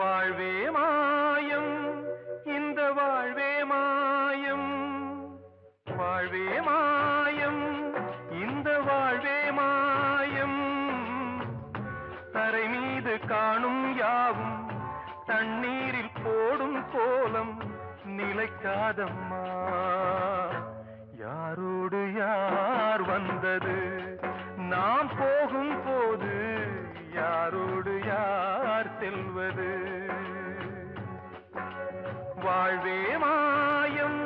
வாழ்வே மாயம், இந்த வாழ்வே மாயம், வாழ்வே மாயம், இந்த வாழ்வே மாயம். தரை மீது காணும் யாவும் தண்ணீரில் போடும் கோலம் நிலைக்காதம்மா. யாரோடு யார் வந்தது நாம் போகும் போது, யாரோடு யார் செல்வது? வாழ்வே மாயம்,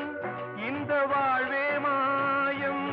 இந்த வாழ்வே மாயம்.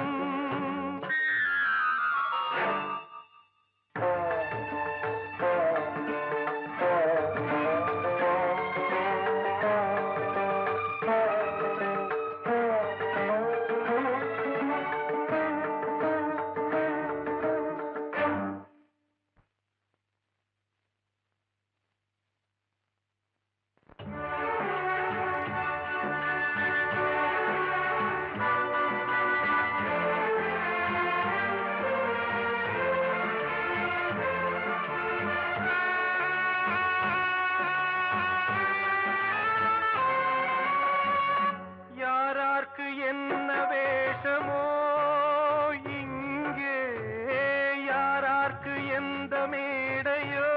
என்ன வேஷமோ இங்கே, யாரார்க்கு எந்த மேடையோ,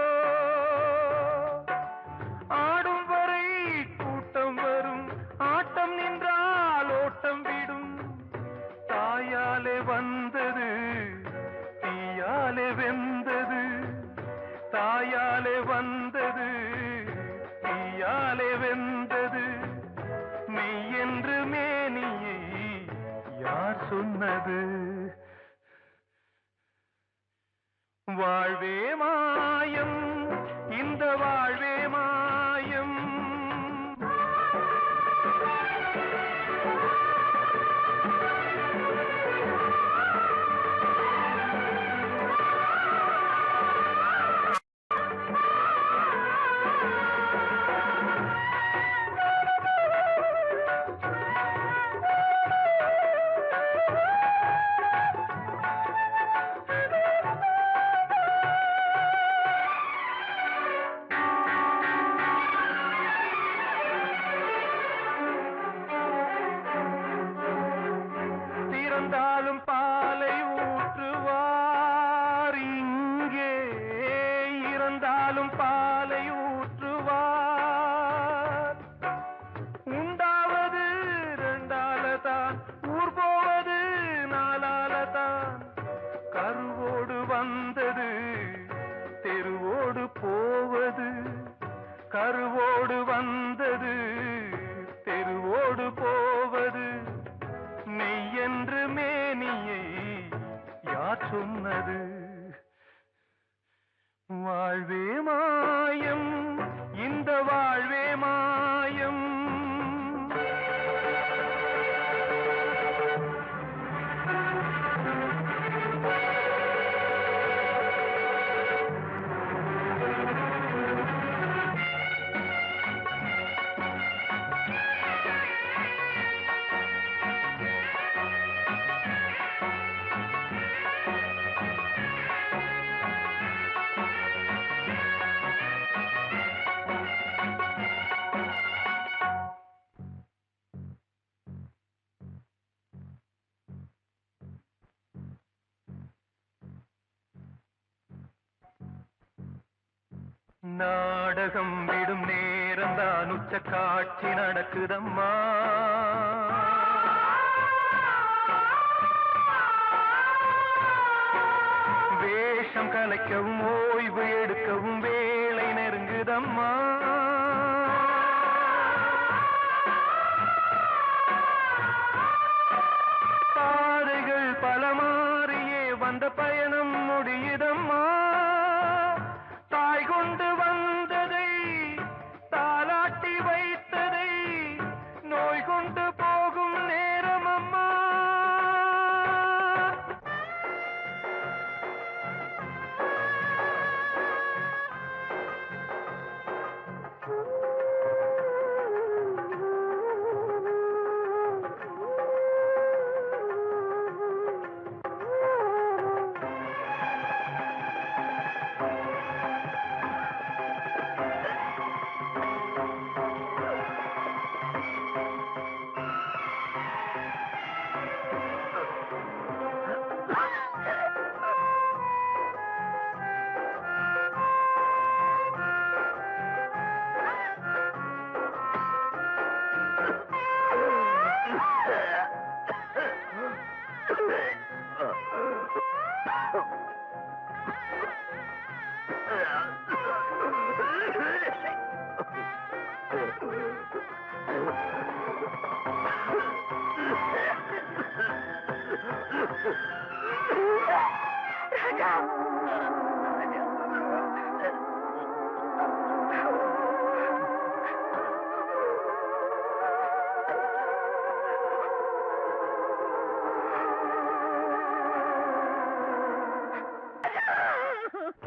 ஆடும் வரை கூட்டம் வரும், ஆட்டம் நின்றால் ஓட்டம் விடும். தாயாலே வந்தது தீயாலே வெந்தது, தாயாலே வந்தது தீயாலே வெந்தது. மெய் என்று மேனியை யார் சொன்னது? வாழ்வே மாயம், இந்த வாழ்வே மாயம். இறந்தாலும் பாலை ஊற்றுவார் இங்கே, இறந்தாலும் பாலை ஊற்றுவார். உண்டாவது ரெண்டாலதான், ஊர் போவது நாலாலதான். கருவோடு வந்தது தெருவோடு போவது, கருவோடு வந்தது தெருவோடு போவது. மெய் என்று மேனியை யார் சொன்னது? வாழ்வே மாயம், இந்த வாழ்வே மாயம். நாடகம் விடும் நேரம்தான் உச்ச காட்சி நடக்குதம்மா. வேஷம் கலைக்கவும் ஓய்வு எடுக்கவும் வேளை நெருங்குதம்மா. பாதைகள் பல மாறியே வந்த பயணம் முடியுதம்மா. தாய் கொண்டு வந்ததை தாலாட்டி வைத்ததை நோய் கொண்டு போகும் நேரம் அம்மா.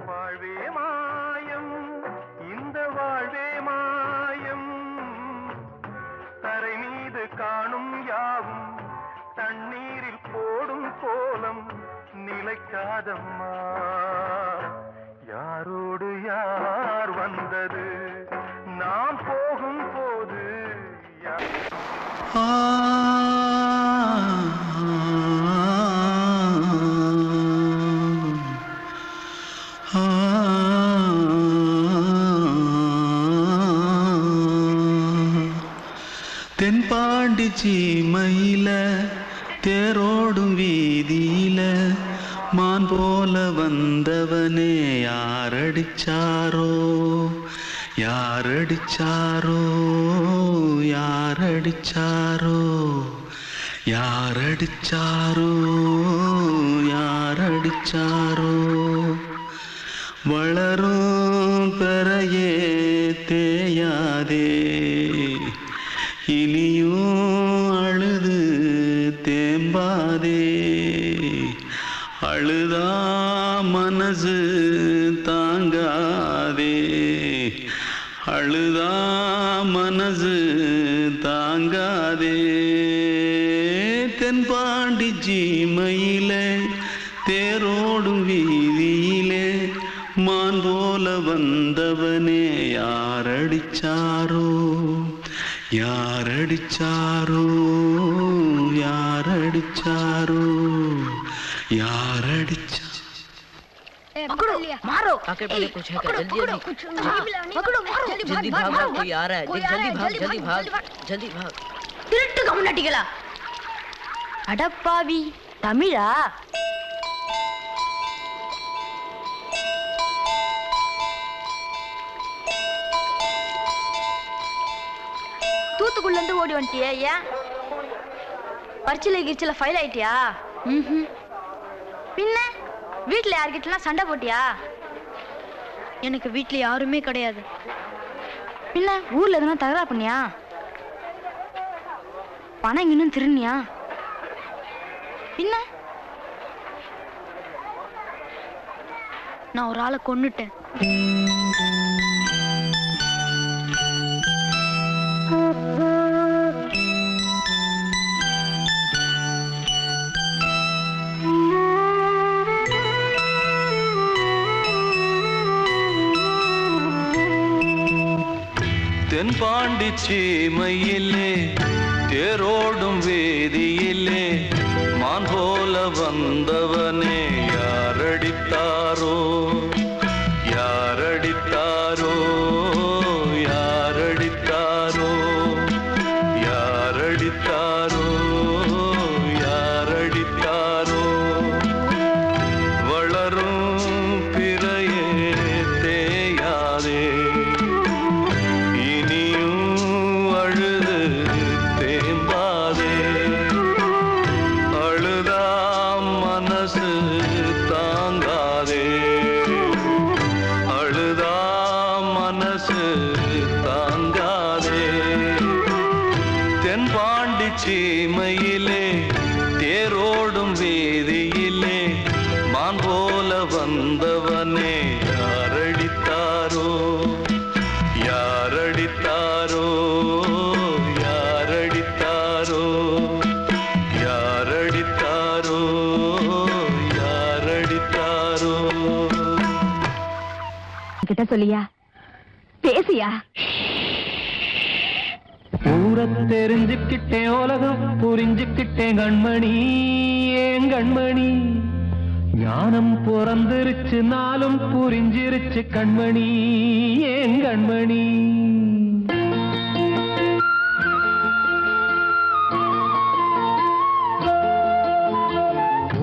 வாழ்வே மாயம், இந்த வாழ்வே மாயம், தரை மீது காணும் யாவும் தண்ணீரில் போடும் கோலம் நிலைக்காதம்மா. யாரோடு யார் வந்தது நாம் போகும் போது தென்பாண்டி சீமையில தேரோடும் வீதியில மான் போல வந்தவனே யாரடிச்சாரோ யாரடிச்சாரோ யாரடிச்சாரோ யாரடிச்சாரோ யாரடிச்சாரோ வளரும் பெறையே தேயாதே இனியும் அழுது தேம்பாதே அழுதா மனசு தாங்காதே அழுதா மனசு தாங்காதே தென்பாண்டி சீமையிலே தேரோடும் வீதியிலே மான் போல வந்தவனே யாரடிச்சாரோ யாரடிச்சாரோ யாரடிச்சாரோ யாரடிச்சா पकड़ो मारो आके पहले कुछ है क्या जल्दी जल्दी पकड़ो मारो जल्दी भाग भाग कोई आ रहा है जल्दी भाग जल्दी भाग திருட்டு கம்முனாட்டிகளா அடப்பாவி தமிழா தூத்துக்குள்ள இருந்து ஓடி வந்துட்டியா? ஏன் பரிச்சையில கிரிச்சில ஃபைல் ஆயிட்டியா? பின்ன வீட்டுல யார்கிட்டலாம் சண்டை போட்டியா? எனக்கு வீட்டுல யாருமே கிடையாது. பின்ன ஊர்ல எதுனா தகராறு பண்ணியா? பணம் இன்னும் திருநியா? பின்ன நான் ஒரு ஆளை கொன்னுட்டேன். தென்பாண்டி சீமையிலே தேரோடும் வேதியிலே மான் போல வந்தவனே யாரடித்தாரோ யாரடித்தாரோ யாரடித்தாரோ யாரடித்தாரோ யாரடித்தாரோ வளரும் பிறையே தேயாதே தென்பாண்டி சீமையிலே தேரோடும் வேதியிலே மான் போல வந்தவனே யாரடித்தாரோ யாரடித்தாரோ யாரடித்தாரோ யாரடித்தாரோ யாரடித்தாரோ கிட்ட சொல்லியா பேசியா? ஊரை தெரிஞ்சுக்கிட்டேன் உலகம் புரிஞ்சுக்கிட்டேன் கண்மணி ஏன் கண்மணி ஞானம் பிறந்திருச்சு நாளும் புரிஞ்சிருச்சு கண்மணி ஏன் கண்மணி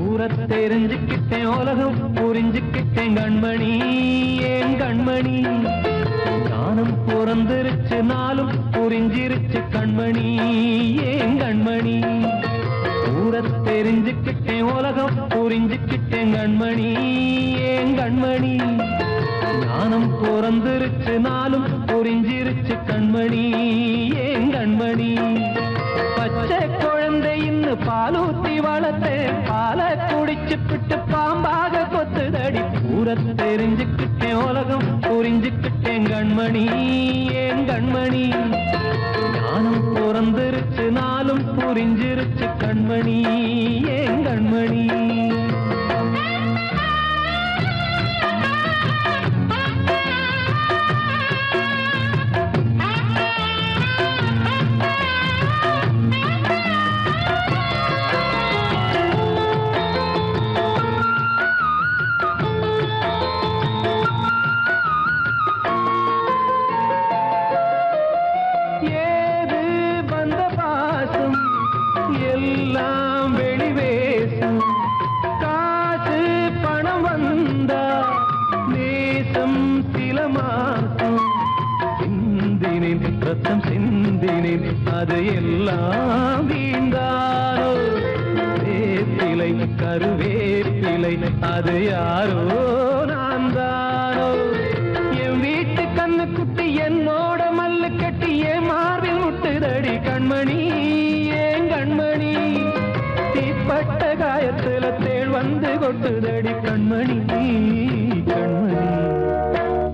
ஊரை தெரிஞ்சுக்கிட்டேன் உலகம் புரிஞ்சுக்கிட்டேன் கண்மணி ஏன் கண்மணி ஞானம் பிறந்திருச்சு நாளும் புரிஞ்சிருச்சு கண்மணி ஏன் கண்மணி தெரிஞ்சுக்கிட்டேன் உலகம் புரிஞ்சுக்கிட்டேன் கண்மணி ஏன் கண்மணி ஞானம் பிறந்திருச்சு நாளும் புரிஞ்சிருச்சு கண்மணி ஏன் கண்மணி பச்சை குழந்தை இன்னும் பாலூத்தி வளர்த்தேன் பாலை குடிச்சு பிட்டு பாம்பாக கொத்துதடி தெரிஞ்சுக்கிட்டேன் உலகம் புரிஞ்சுக்கிட்டேன் கண்மணி ஏன் கண்மணி ஞானம் பிறந்திருச்சு நாளும் புரிஞ்சிருச்சு கண்மணி ஏன் கண்மணி எல்லாம் வெளிவேசும் காசு பணம் வந்தா நேசம் சில மாசம் சிந்தினேன் ரத்தம் சிந்தினேன் அது எல்லாம் வீண்டாரோ வேப்பிலை கருவேப்பிலை அது யாரோ நான் தானோ என் வீட்டு கண்ணு குட்டி என்னோட மல்லு கட்டி என் மார்பில் முட்டுதடி கண்மணி கண்மணி தீப்பட்ட காயத்துல தேள் வந்து கொட்டுதடி கண்மணி கண்மணி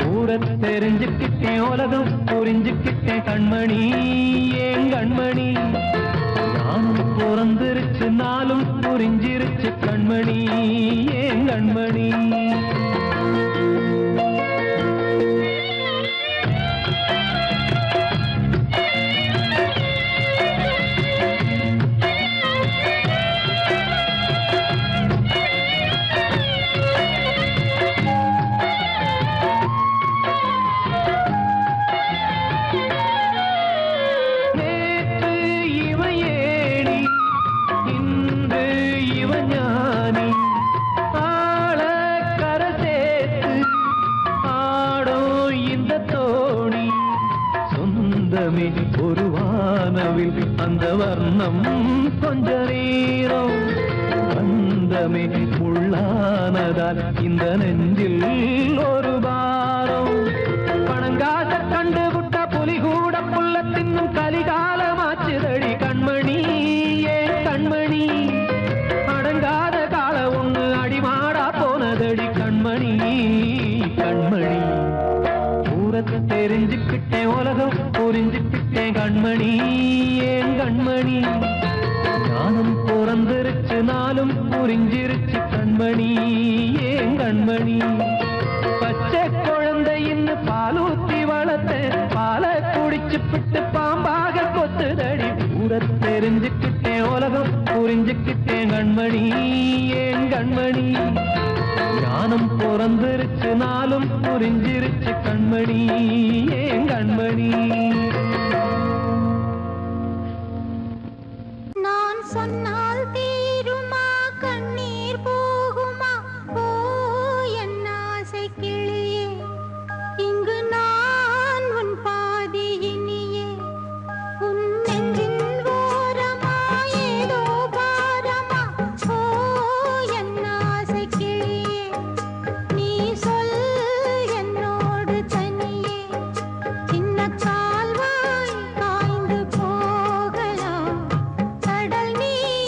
கூட தெரிஞ்சுக்கிட்டேன் உலகம் புரிஞ்சுக்கிட்டேன் கண்மணி ஏன் கண்மணி நானும் பிறந்திருச்சு நாளும் புரிஞ்சிருச்சு கண்மணி ஏன் கண்மணி ஒரு வானவில் அந்த வர்ணம் கொஞ்ச நேரம் வந்தமே உள்ளானதால் இந்த நெஞ்சில் ஒரு பாரம் பணங்காச கண்டு விட்ட புலி கூட புல்ல தின்னும் கலிகாலமாச்சுதடி கண்மணி ஏன் கண்மணி அடங்காத கால ஒண்ணு அடிமாடா போனதடி கண்மணி கண்மணி தெரிஞ்சுக்கிட்டேன் உலகம் புரிஞ்சுக்கிட்டேன் கண்மணி ஏன் கண்மணி ஞானம் பிறந்திருச்சு நாளும் புரிஞ்சிருச்சு கண்மணி ஏன் கண்மணி பச்சை குழந்தை இன்னும் பாலூத்தி வளர்த்தேன் பாலை குடிச்சு பிட்டு பாம்பாக கொத்துதடி தெரிஞ்சுக்கிட்டேன் உலகம் புரிஞ்சுக்கிட்டேன் கண்மணி ஏன் கண்மணி ஞானம் பிறந்திருச்சு நாளும் புரிஞ்சிருச்சு கண்மணி ஏன் கண்மணி நான் சொன்னால் தீருமா கண்ணீர் போகுமா ஓ என் ஆசை கிளியே இங்கு நான் உன் பாதி இனியே உன் நெஞ்சின் ஓரமா ஏதோ பாரமா ஓ என் ஆசை கிளியே நீ சொல் என்னோடு தனியே சின்ன கால்வாய் காய்ந்து போகலாம் கடல் நீர்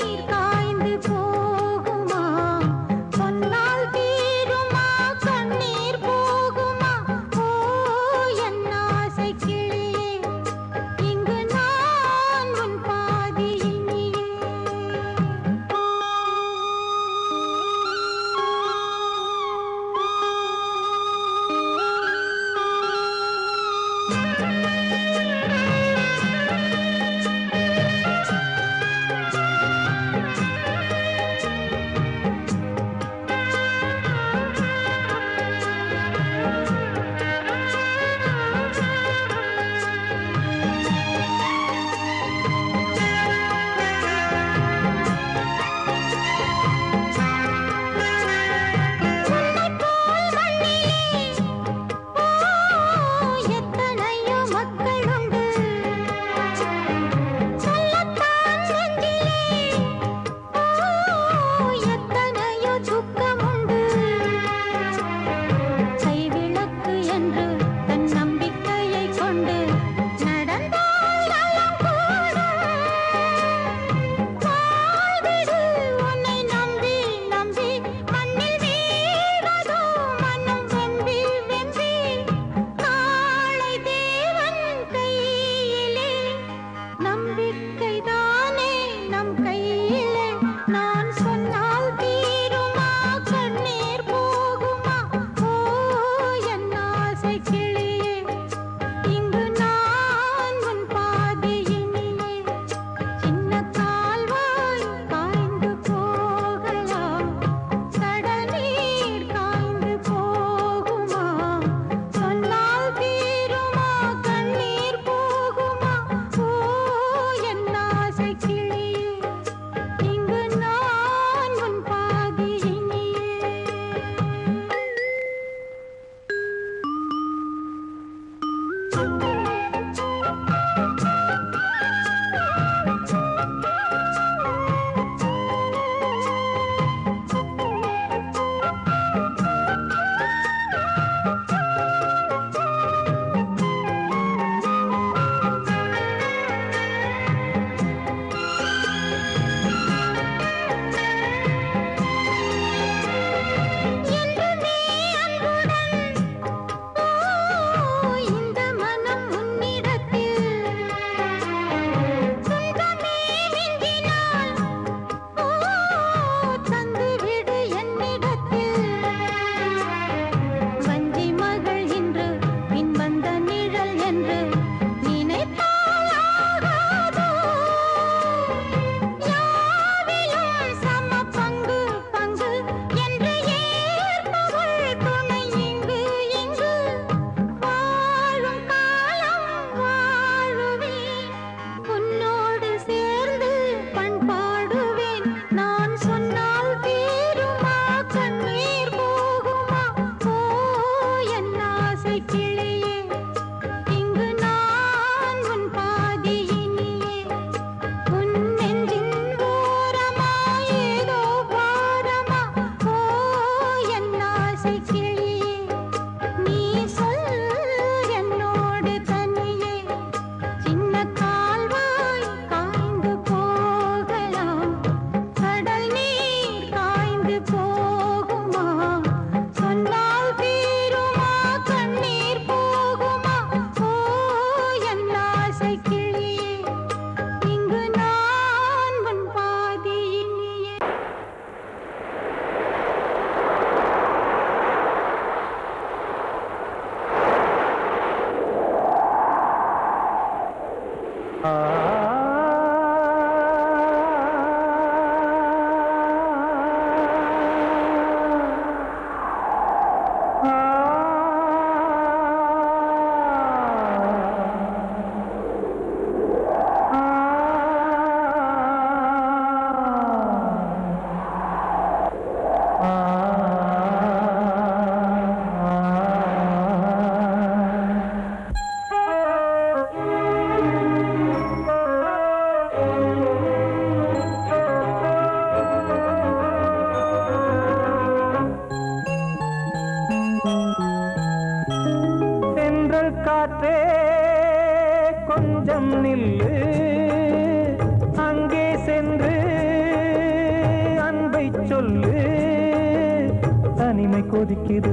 தனிமை கொதிக்குது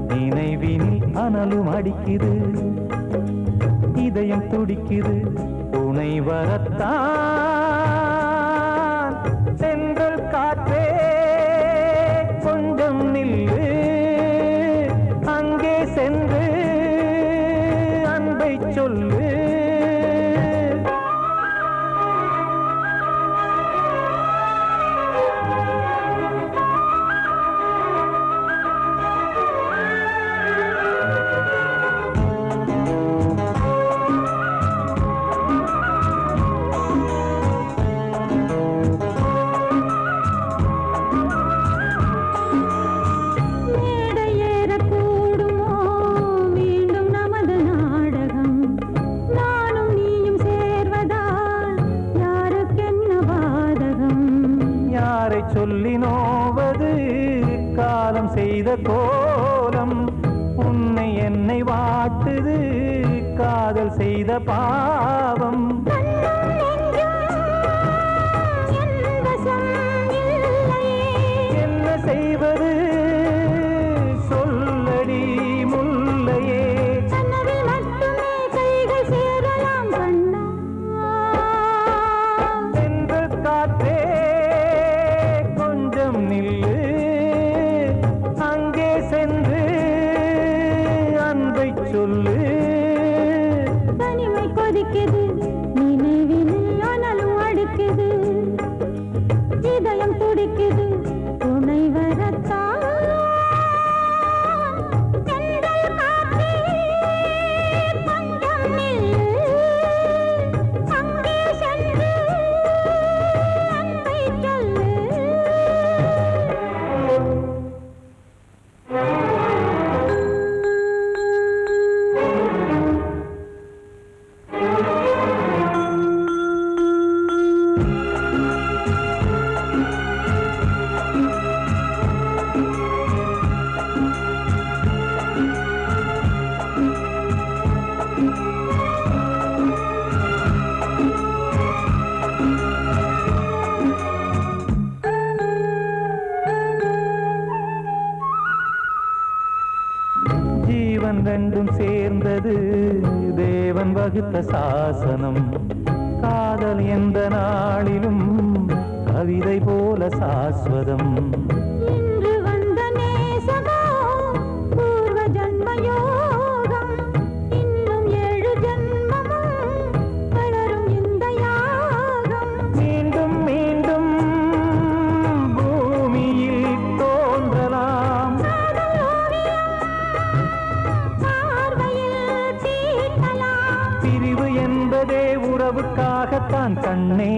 நினைவினில் அனலும் அடிக்குது இதயம் துடிக்குது துணை வரத்தான் சென்றல் காற்றே கொஞ்சம் நில்லு அங்கே சென்று அன்பை சொல்லு சொல்லி நோவது காலம் செய்த கோலம் உன்னை என்னை வாட்டுது காதல் செய்த பாவம் என்ன செய்வது சொல்லடி முல்லையே சென்று காற்றே நில்லு அங்கே சென்று அன்பை சொல்லு தனிமை கொதிக்குது நினைவினில் அனலும் அடிக்குது இதயம் துடிக்குது துணை வரத்தான் சென்றல் காற்றே கொஞ்சம் நில்லு அங்கே சென்று அன்பை சொல்லு ஜீவன் ரெண்டும் சேர்ந்தது தேவன் வகுத்த சாசனம் காதல் எந்த நாளிலும் கவிதை போல சாஸ்வதம் இன்று வந்த நேசமோ பூர்வ ஜன்ம யோகம் இன்னும் 7 ஜன்மமும் வளரும் இந்த யாகம் மீண்டும் மீண்டும் பூமியில் தோன்றலாம் பார்வையில் தீட்டலாம் பிரிவு என்பதே உறவுக்காகத்தான் கண்ணே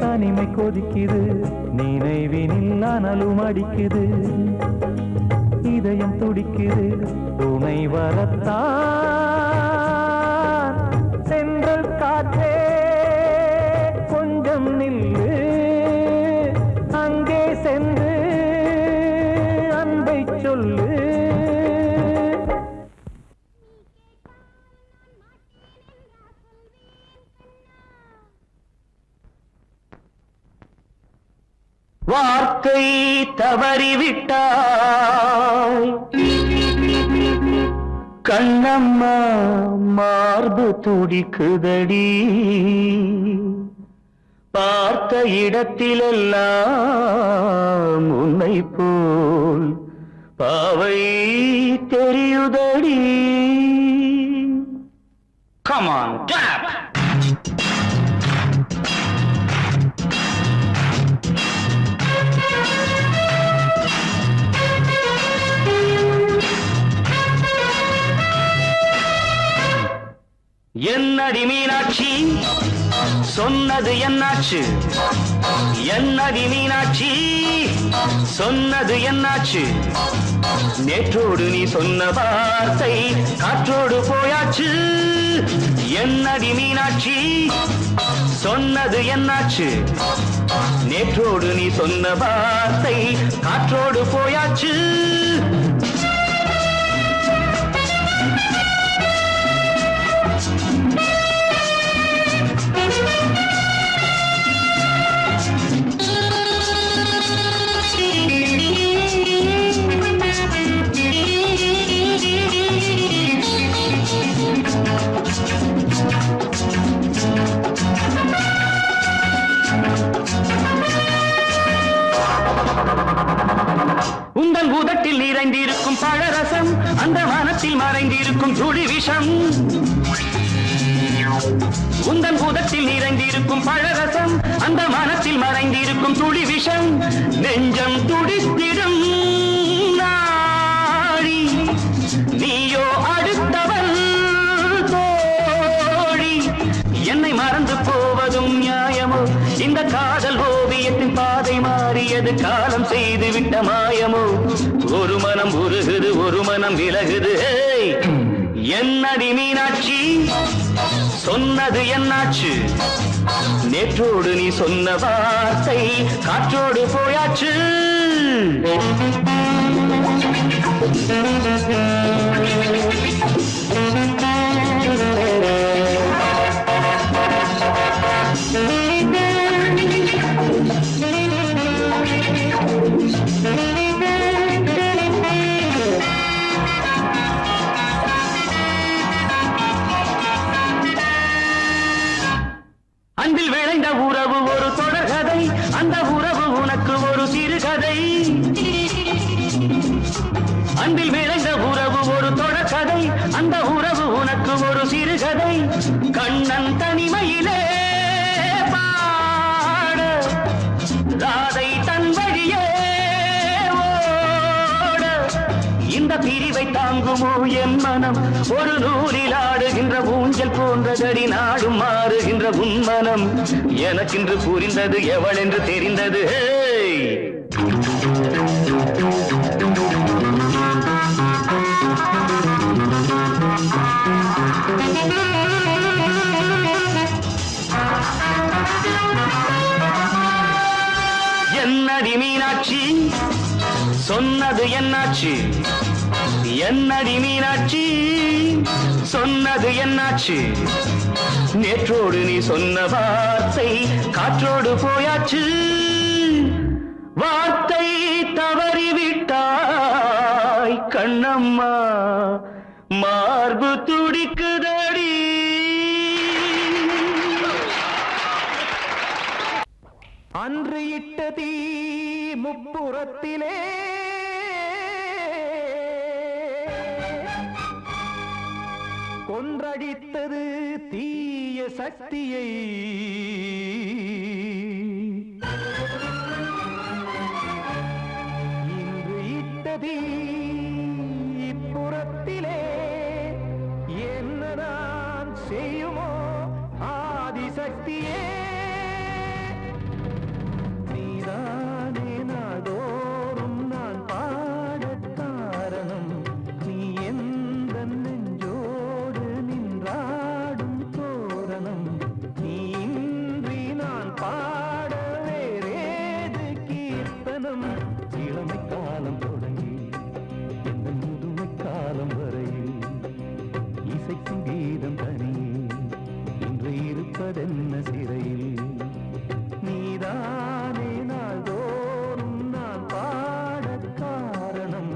தனிமை கொதிக்குது நினைவினில் அனலும் அடிக்குது இதயம் துடிக்குது துணை வரத்தான் சென்றல் காற்றே கொஞ்சம் நில்லு அங்கே சென்று அன்பை சொல்லு வார்த்தை தவறிவிட்டாய் கண்ணம்மா மார்பு துடிக்குதடி பார்த்த இடத்திலெல்லாம் உன்னை போல் பாவை தெரியுதடி Come on, clap! என்னடி மீனாட்சி சொன்னது என்னாச்சு என்னடி மீனாட்சி சொன்னது என்னாச்சு நேற்றோடு நீ சொன்ன வார்த்தை காற்றோடு போயாச்சு என்னடி மீனாட்சி சொன்னது என்னாச்சு நேற்றோடு நீ சொன்ன வார்த்தை காற்றோடு போயாச்சு பழரசம் அந்த மனத்தில் மறைந்திருக்கும் துளி விஷம் உந்தன் பூதத்தில் நிறைந்திருக்கும் பழரசம் அந்த மனத்தில் மறைந்திருக்கும் துளி விஷம் நெஞ்சம் துடித்திடும் நாடி நீயோ அடுத்தவள் தோழி என்னை மறந்து போவதும் நியாயமோ இந்த காதல் ஓவியத்தின் பாதை மாறியது காலம் செய்து விட்ட மாயமோ ஒரு மனம் உருகுது ஒரு மனம் விலகுது என்னடி மீனாட்சி சொன்னது என்னாச்சு நேற்றோடு நீ சொன்ன வார்த்தை காற்றோடு போயாச்சு அன்பில் விளைந்த உறவு ஒரு தொடர்கதை அந்த உறவு உனக்கு ஒரு சிறுகதை அன்பில் விளைந்த உறவு ஒரு தொடர்கதை அந்த உறவு உனக்கு ஒரு சிறுகதை கண்ணன் தனிமையிலே பாட ராதை தன் வழியே ஓட இந்த பிரிவை தாங்குமோ என் மனம் ஒரு நூலில் ஆடுகின்ற ஊஞ்சல் போன்றதடி நாடும் மாறுகின்ற உன்மனம் எனக்கென்று புரிந்தது எவள் என்று தெரிந்தது என்னடி மீனாட்சி சொன்னது என்னாச்சு என்னடி மீனாட்சி சொன்னது என்னாச்சு நேற்றோடு நீ சொன்ன வார்த்தை காற்றோடு போயாச்சு வார்த்தை தவறிவிட்டாய் கண்ணம்மா மார்பு துடிக்குதடி அன்று இட்ட தீ முப்புறத்திலே கொன்றடித்தது தீய சக்தியை இன்று இட்ட தீ இப்புறத்திலே என்னதான் செய்யுமோ ஆதிசக்தியே நீதானே நாடோறும் நான் பாடக் காரணம் நீ எந்த நெஞ்சோடு நின்றாடும் தோரணம் நீ இன்றி நான் பாட வேறேது கீர்த்தனம் இளமை காலம் தொடங்கி எந்த முதுமை காலம் வரையில் இசைக்கும் கீதம் தனியே இன்று இருப்பதென்ன சிறையில் நீதானே நாள்தோறும் நான் பாடக் காரணம்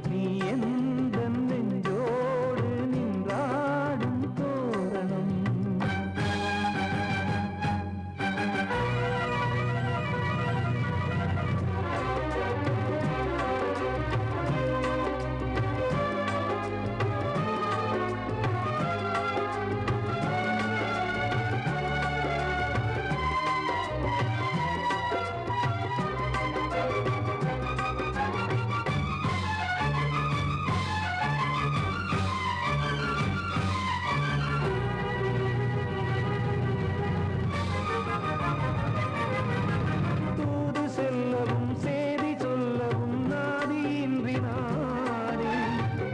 நீ எந்த நெஞ்சோடு நின்றாடும் தோரணம் தூது செல்லவும் சேதி சொல்லவும் நாதியின்றி நானே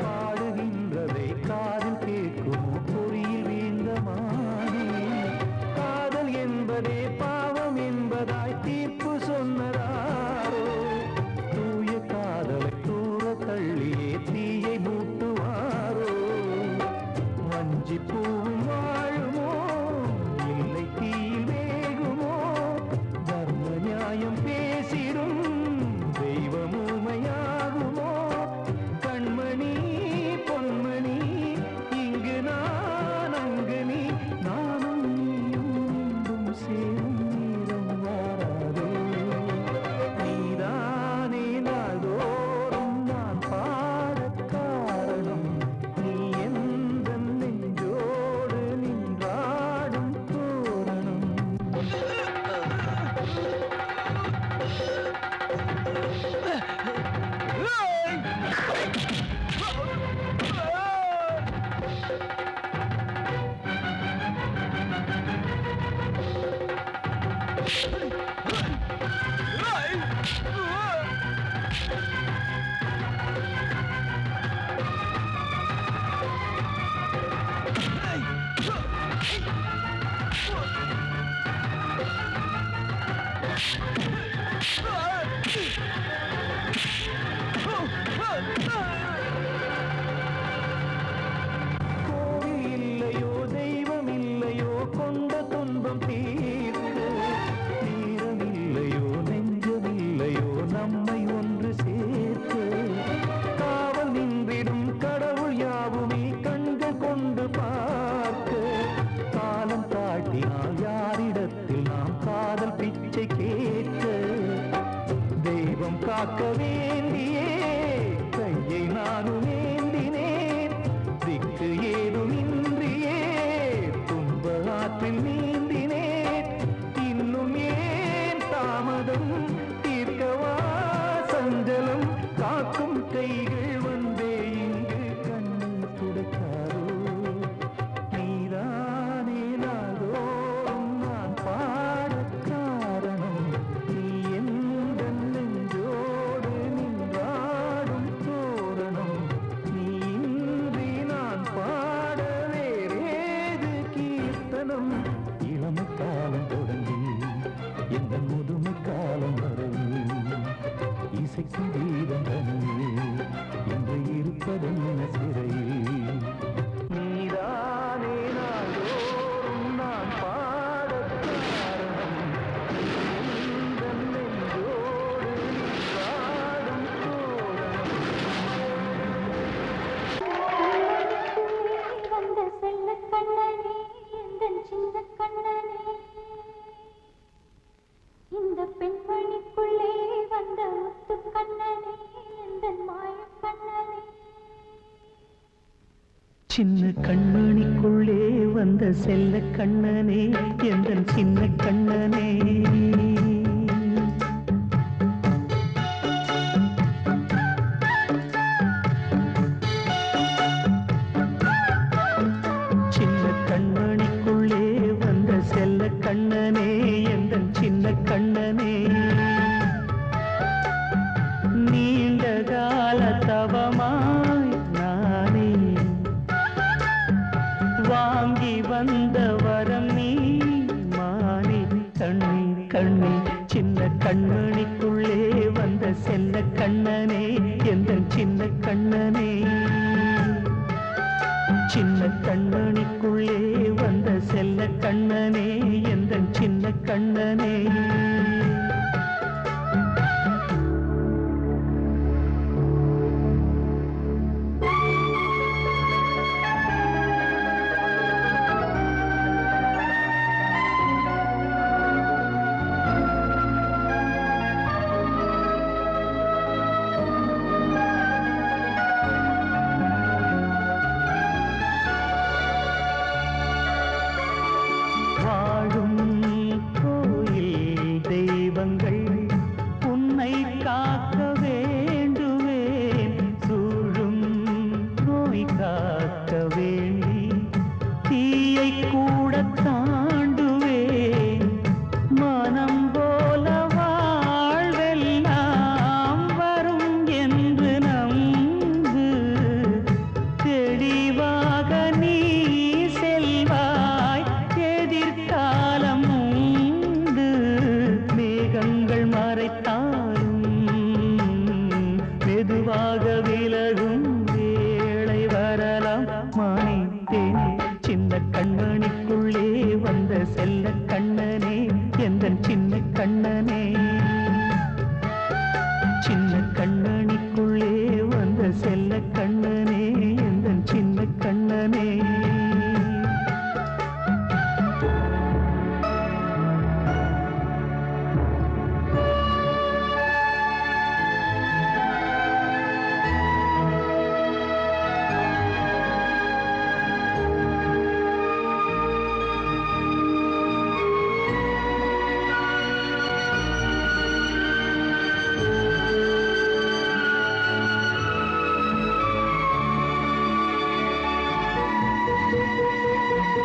பாடுகின்றதை காதில் கேட்குமோ பொறியில் வீழ்ந்த மானே காதல் என்பதே பாவம் என்பதாய் தீர்ப்பு சொன்னதாரோ தூய காதலை தூர தள்ளியே தீயை மூட்டுவாரோ வஞ்சி பூவும் வாழுமோ இல்லை தீயில் வேகுமோ தர்ம நியாயம் பேசிடும் தெய்வம் ஊமையாகுமோ கண்மணி பொன்மணி இங்கு நான் அங்கு நீ நானும் நீயும் மீண்டும் சேரும் நேரம் வாராதோ நீதானே நாள்தோறும் நான் பாடக் சின்ன கண்மணிக்குள்ளே வந்த செல்ல கண்ணனே எந்தன் சின்ன கண்ணனே சின்ன கண்மணிக்குள்ளே வந்த செல்ல கண்ணனே எந்தன் சின்ன கண்ணனே நீண்ட கால தவமாய் நானே வாங்கி வந்த வரம் நீ மானே கண்ணே கண்ணே சின்ன கண்மணிக்குள்ளே வந்த செல்ல கண்ணனே எந்தன் சின்ன கண்ணனே சின்ன கண்மணிக்குள்ளே வந்த செல்ல கண்ணனே எந்தன் சின்ன கண்ணனே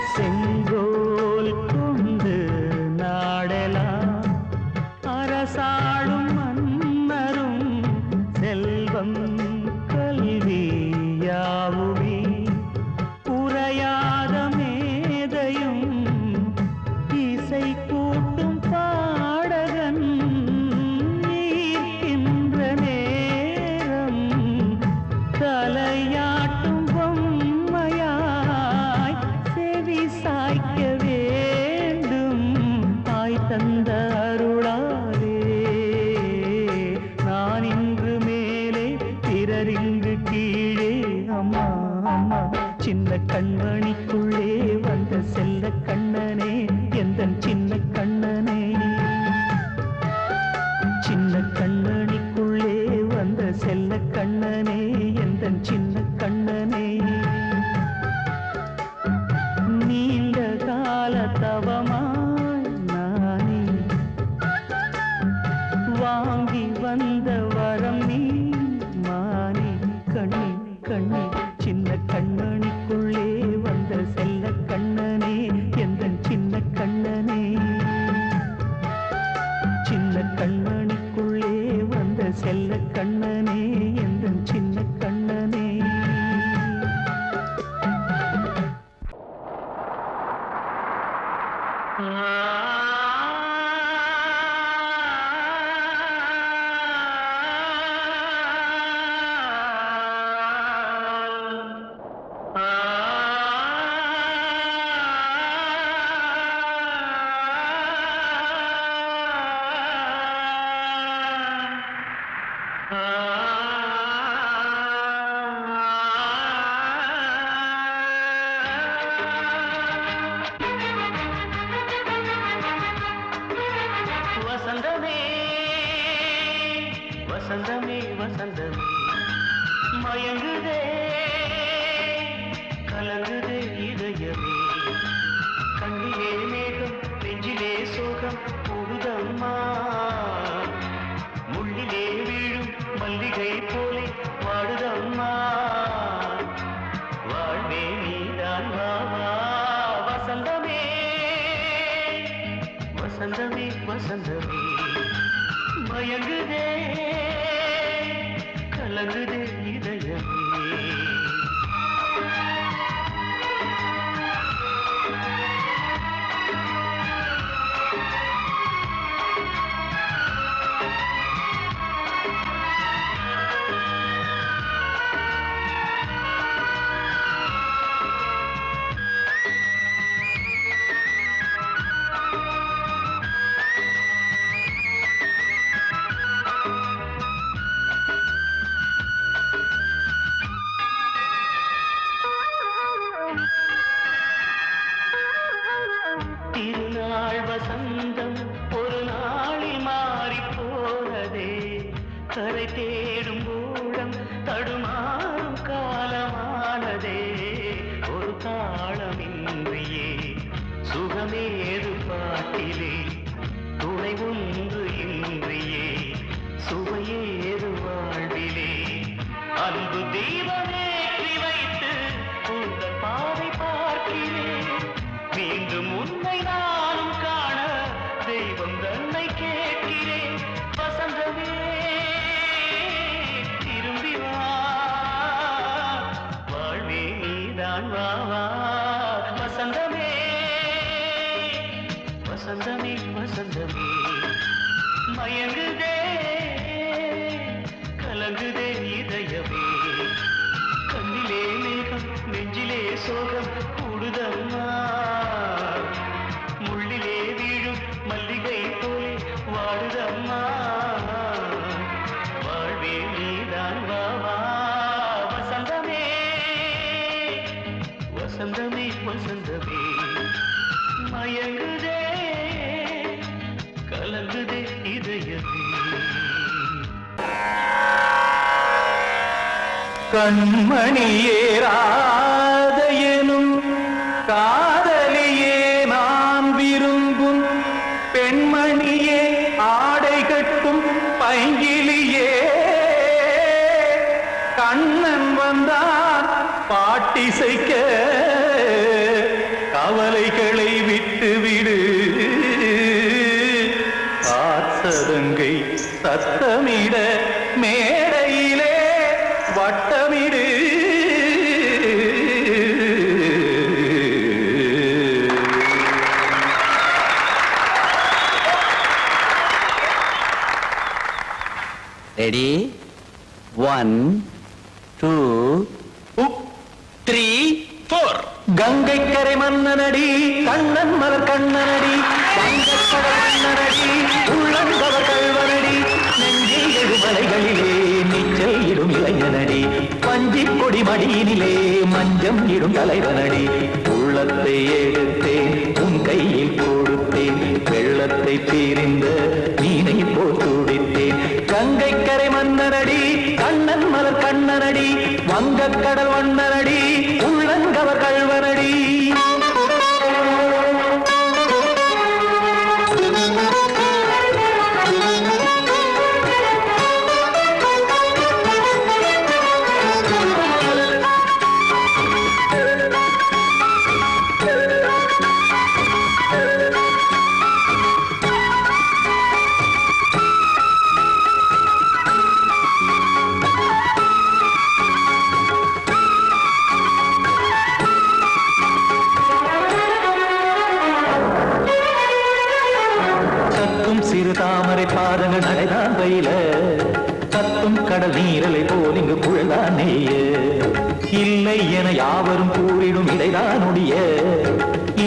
செங்கோல் கொண்டு நாடெல்லாம் அரசாளும் மன்னரும் செல்வம் கல்வி யாவுமே உரையாத மேதையும் இசை கூட்டும் பாடகன் ஈர்க்கின்ற நேரம் தலையாட்டும் பொம்மையாய் செவி சாய்க்க வேண்டும் தாய் தந்த அருளாலே நான் இன்று மேலே பிறர் இங்கு கீழே அம்மா அம்மா சின்ன கண்மணிக்குள்ளே வந்த செல்ல கண்ணனே எந்தன் சின்ன கண்ணனே சின்ன கண்மணிக்குள்ளே வந்த செல்ல கண்ணனே எந்தன் சின்ன கண்ணனே நீண்ட கால தவமாய் நானே வாங்கி வந்த வரம் நீ மானே கண்ணே கண்ணே சின்ன கண்மணிக்குள்ளே வந்த செல்ல கண்ணனே எந்தன் சின்ன கண்ணனே சின்ன கண்மணிக்குள்ளே வந்த செல்ல கண்ணனே எந்தன் சின்ன கண்ணனே வசந்தமே வசந்தமே வசந்தமே மயங்குதே வசந்தமே வசந்தமே மயங்குதே கலங்குதே இதயமே திருநாள் வசந்தம் ஒரு நாளில் மாறி போனதே கரை தேடும் ஊழம் தடுமாறும் காலமானதே ஒரு தாளமின்றியே சுகமேது பாட்டிலே துணை ஒன்று இன்றியே சுவையேது வாழ்விலே அன்பு தீபமேற்றி வைத்து உங்கள் பாதை பார்க்கிறேன் மீண்டும் உன்னை நானும் காண தெய்வம் தன்னை கேட்கிறேன் வசந்தமே திரும்பி வா வாழ்வே நீதான் வா வா வசந்தமே வசந்தமே வசந்தமே மயங்குதே கலங்குதே இதயமே கண்ணிலே மேகம் நெஞ்சிலே சோகம் கூடுதம்மா முள்ளிலே வீழும் மல்லிகை போலே வாடுதம்மா வாழ்வே நீதான் வா வா வசந்தமே வசந்தமே வசந்தமே மயங்குதே கலங்குதே இதயமே கண்மணியேராத எனும் காதலியே நான் விரும்பும் பெண்மணியே ஆடை கட்டும் பைங்கிலியே கண்ணன் வந்தான் பாட்டிசைக்க கவலைகளை விட்டுவிடு காத்ததங்கை சத்தமிட மேடையிலே வட்டமிடு ரெடி 1 2 3 4 கங்கை கரை மன்னனடி கண்ணன் மலர் கண்ணனடி வங்கக்கடல் மன்னனடி உள்ளங்கவர் கல்வனடி நெஞ்சில் எழுமலைகளிலே நீச்சல் இடும் இளைஞனடி பஞ்சிக் கொடி மடியினிலே மஞ்சம் இடும் தலைவனடி உள்ளத்தை எடுத்தேன் உன் கையில் கொடுத்தேன் வெள்ளத்தை தீரிந்த மீனை போல் துடித்தேன் கங்கை கரை மன்னனடி கண்ணன் மலர் கண்ணனடி வங்கக்கடல் வண்ணனடி உள்ளங்கவர் கல்வனடி சிறு தாமரை பாதங்கள் நடைதான் பயில கத்தும் கடல் நீரலை போல் இங்கு புழதான் நெய்ய இல்லை என யாவரும் கூறிடும் இடைதான் ஒடிய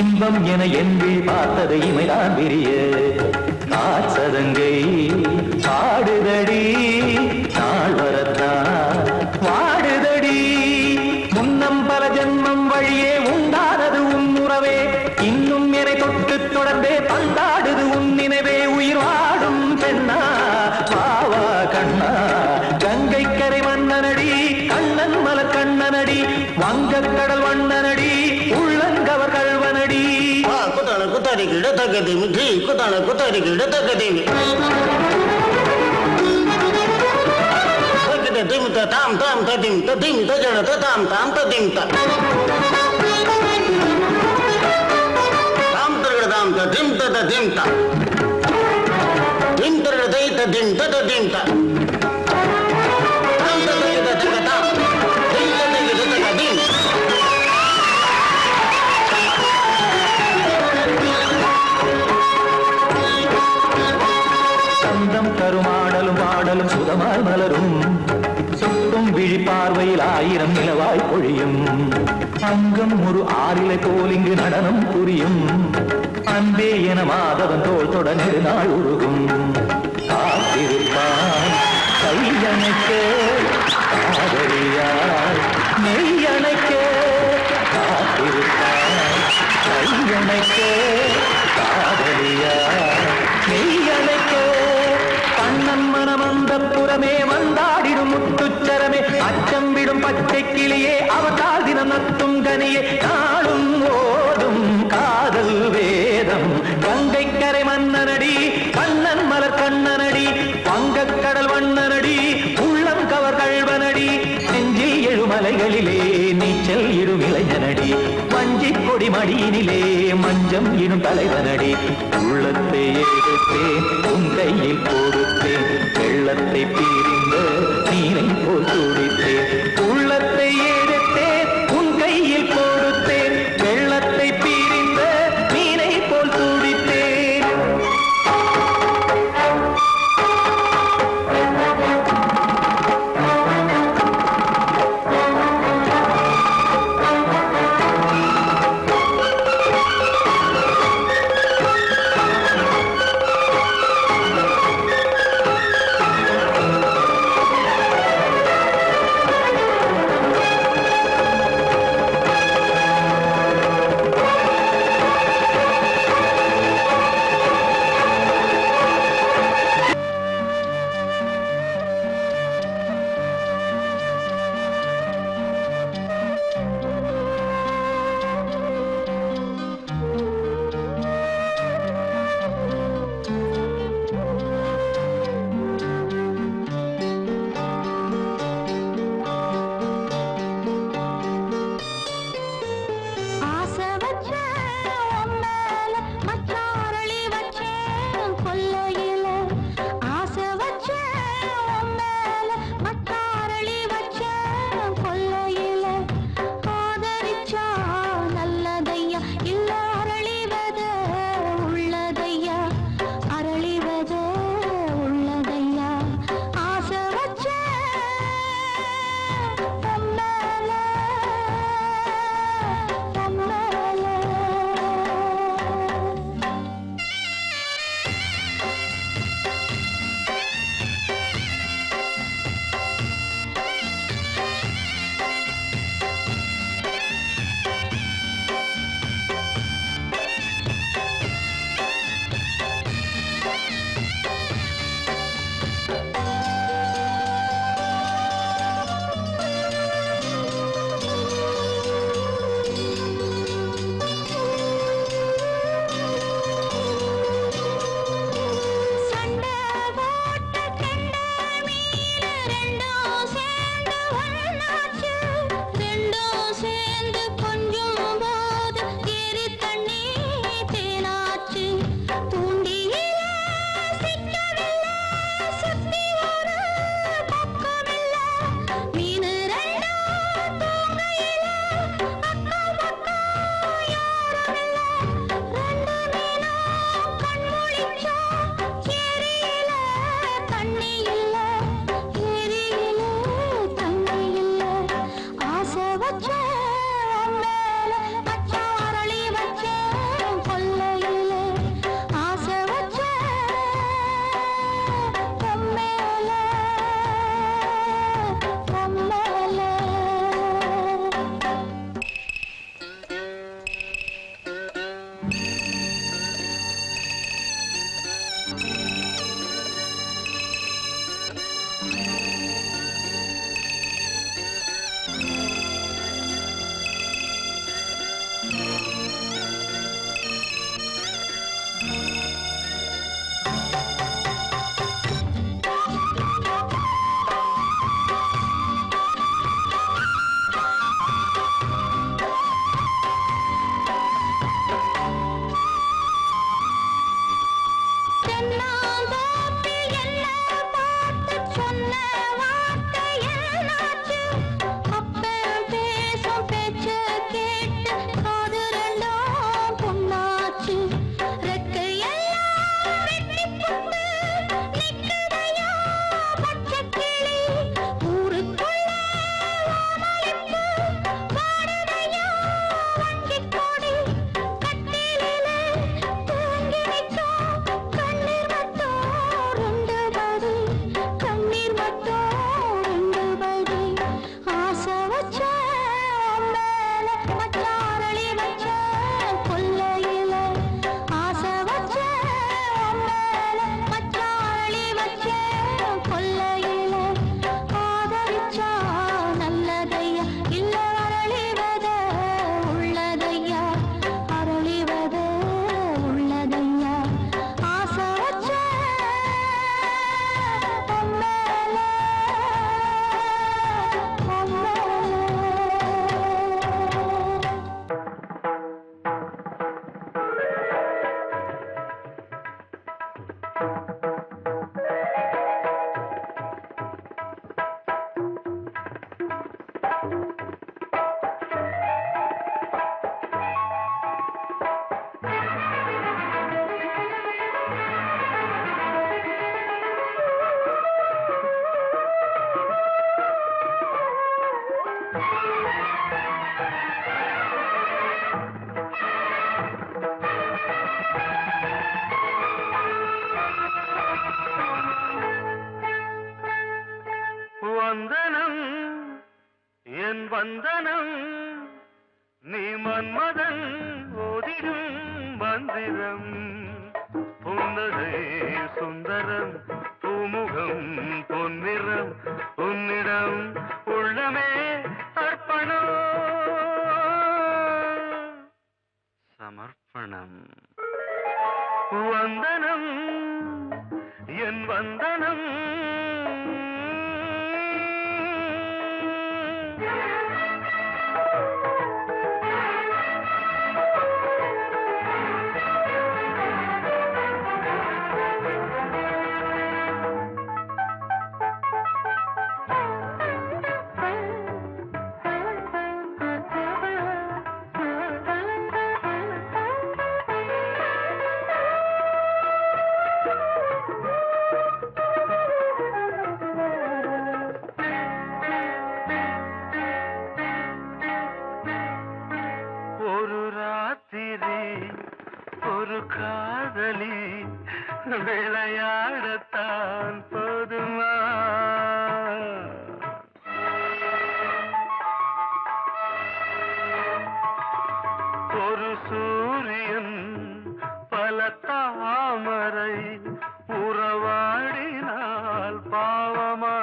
இன்பம் என என்பி பார்த்தது இமைதான் விரிய காற்சதங்கை பாடுதடி நாள் வரத்தான் வாடுதடி முன்னம் பல ஜன்மம் வழியே உண்டானது உன் உறவே இன்னும் என்னை தொட்டு தொடர்ந்தே பந்தாடுது உன் நினைவே உயிர் வாடும் பெண்ணா வாவா கண்ணா கங்கை கரை மன்னனடி கண்ணன் மலர் கண்ணனடி வங்கக்கடல் வண்ணனடி உள்ளங்கவர் கல்வனடி குத்தான குத்தாரி கிட தக்கதேமி ஜி குத்தான குத்தாரி கிட தக்கதேமி திம் தாம் தாம் ததிம் ததிம் தஜட தாம் தாம் ததிம் தாம் தர்கட தாம் ததிம் ததிம் தாம் திம் தர தை திம் தத திம் த தம் தத தத தத திம் தத தத திம் சந்தம் கருமாடலும் பாடலும் சுதமாய் மலரும் சுட்டும் விழி பார்வையில் 1000 நிலவாய் பொழியும் அங்கம் ஒரு ஆறிலை போல் இங்கு நடனம் புரியும் அன்பே என மாதவன் தோள் தொட நெடுநாள் உருகும் காத்திருப்பான் கையணைக்க காதலியார் மெய்யணைக்க காத்திருப்பான் கையணைக்க காதலியார் மெய்யணைக்க கண்ணன் மனம் அந்த புறமே வந்தாடிடும் முத்துச்சரமே அச்சம் விடும் பச்சை கிளியே அவதால் தினம் நத்தும் கனியே நாளும் ஓடும் காதல் வேதம் கங்கை கரை மன்னனடி கண்ணன் மலர் கண்ணனடி வங்கக்கடல் வண்ணனடி உள்ளம் கவர் கழ்வனடி நெஞ்சில் எழுமலைகளிலே நீச்சல் இடும் இளைஞனடி வஞ்சி கொடி மடியினிலே மஞ்சம் இடும் தலைவனடி உள்ளத்தை எடுத்தேன் உன் கையில் கொடுத்தேன் வெள்ளத்தை பீரிந்த நீரை போல் துடித்தேன் உள்ளத்தை எடுத்தேன் உன் கையில் கொடுத்தேன் வெள்ளத்தை பீரிந்த நீரை போல் துடித்தேன் தென்னாங்கோப்பி வந்தனம் நீ மன்மதன் ஓதிடும் மந்திரம் புன்னகை சுந்தரம் பூமுகம் பொன்னிறம் உன்னிடம் உள்ளமே அர்ப்பணம் சமர்ப்பணம் வந்தனம் என் வந்தனம் ஒரு காதலி விளையாடத்தான் போதுமா ஒரு சூரியன் பல தாமரை உறவாடினால் பாவமா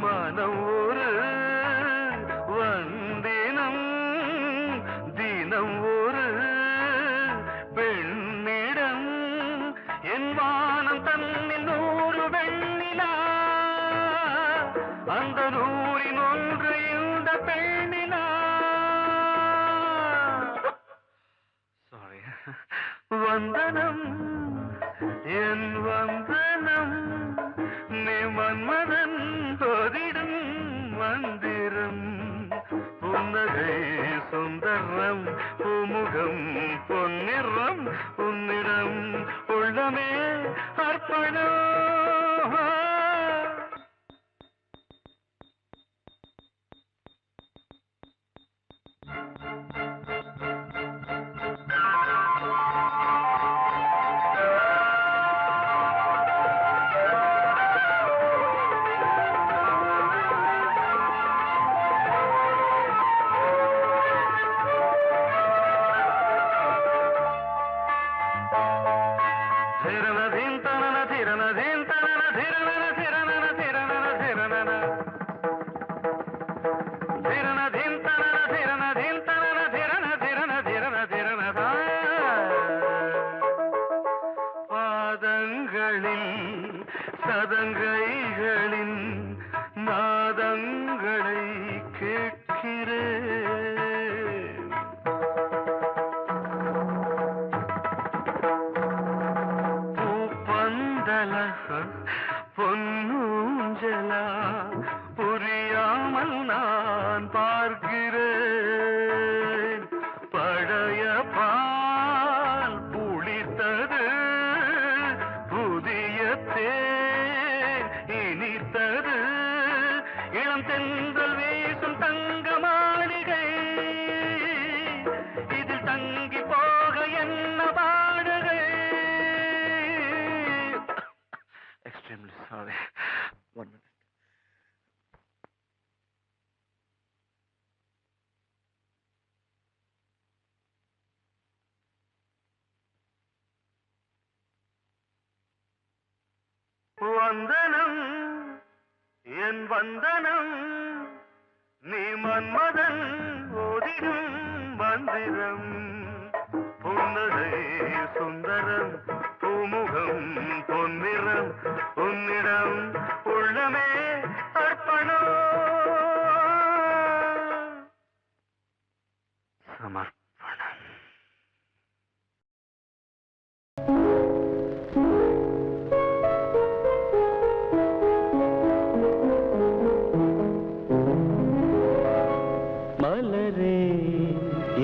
மனம் ஒரு வந்தினம் தினம் ஒரு பெண்ணிடம் என் வானம் தன்னில் 100 வெண்ணிலா அந்த 100இன் ஒன்று இந்த பெண்ணிலா சாரி வந்தனம் என் வந்தனம் நீ மன்மதன் ஓதிடும் மந்திரம் புன்னகை சுந்தரம் பூமுகம் பொன்னிறம் உன்னிடம் உள்ளமே அர்ப்பணம் சதங்கைகளின் நாதங்களை கேட்கிறேன் பூப்பந்தல பொன்னூஞ்சலா புரியாமல் நான் பார்க்கிறேன் பழைய பால் புளித்தது புதிய இனித்தது இளம் தென்றல் வீசும் தங்க மாளிகை இதில் தங்கி போக என்ன பாடுகை எக்ஸ்ட்ரீம்லி சாரி 1 minute வந்தனம் என் வந்தனம் நீ மன்மதன் ஓதிடும் மந்திரம் புன்னகை சுந்தரம் பூமுகம் பொன்னிறம் உன்னிடம் உள்ளமே அர்ப்பணம் சமர்ப்பணம் மலரே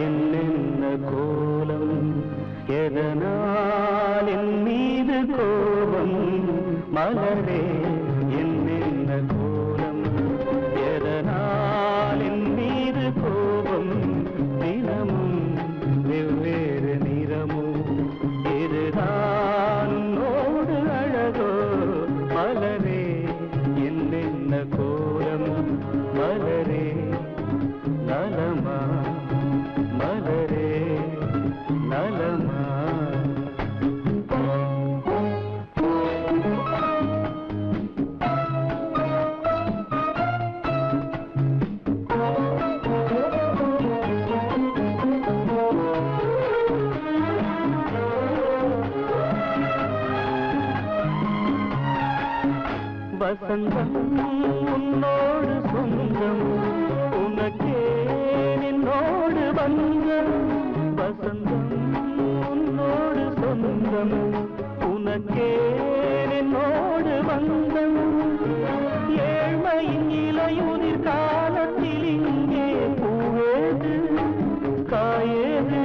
என்னென்ன கோலம் எதனால் என் மீது கோபம் மலரே என்னென்ன கோலம் எதனால் என் மீது கோபம் தினமும் வெவ்வேறு நிறமும் இதுதான் உன்னோடு அழகோ மலரே என்னென்ன கோலம் மலரே வசந்தம் உன்னோடு சொந்தம் உனக்கே என்னோடு வந்தம் வசந்தம் உன்னோடு சொந்தம் உனக்கே என்னோடு வந்தம் ஏழ்மையின் இலையுதிர் காலத்தில் இங்கே பூவேது காயேது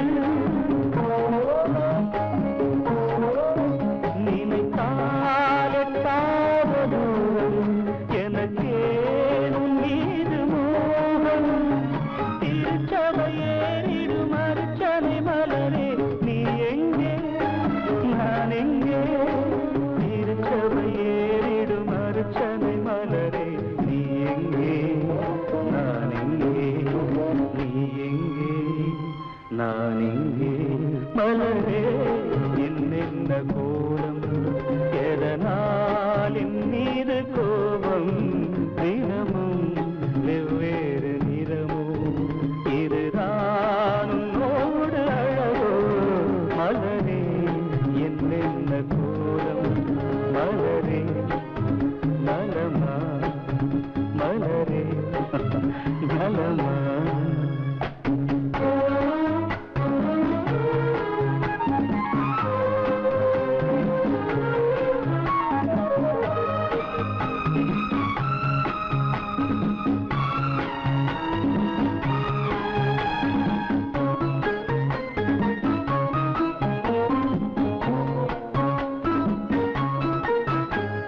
நினைத்தாலெட்டாவது எனக்கே உன் மீது மோகம் திருச்சபையேறிடும் அர்ச்சனை மலரே நீ எங்கே நான் எங்கே திருச்சபையேறிடும் அர்ச்சனை மலரே நீ எங்கே நான் எங்கே நீ எங்கே நான் எங்கே மலரே என்னென்ன கோலம் எதனால் என் மீது கோபம் தினமும் வெவ்வேறு நிறமும் இதுதான் உன்னோடு அழகோ மலரே என்னென்ன கோலம் மலரே நலமா மலரே நலமா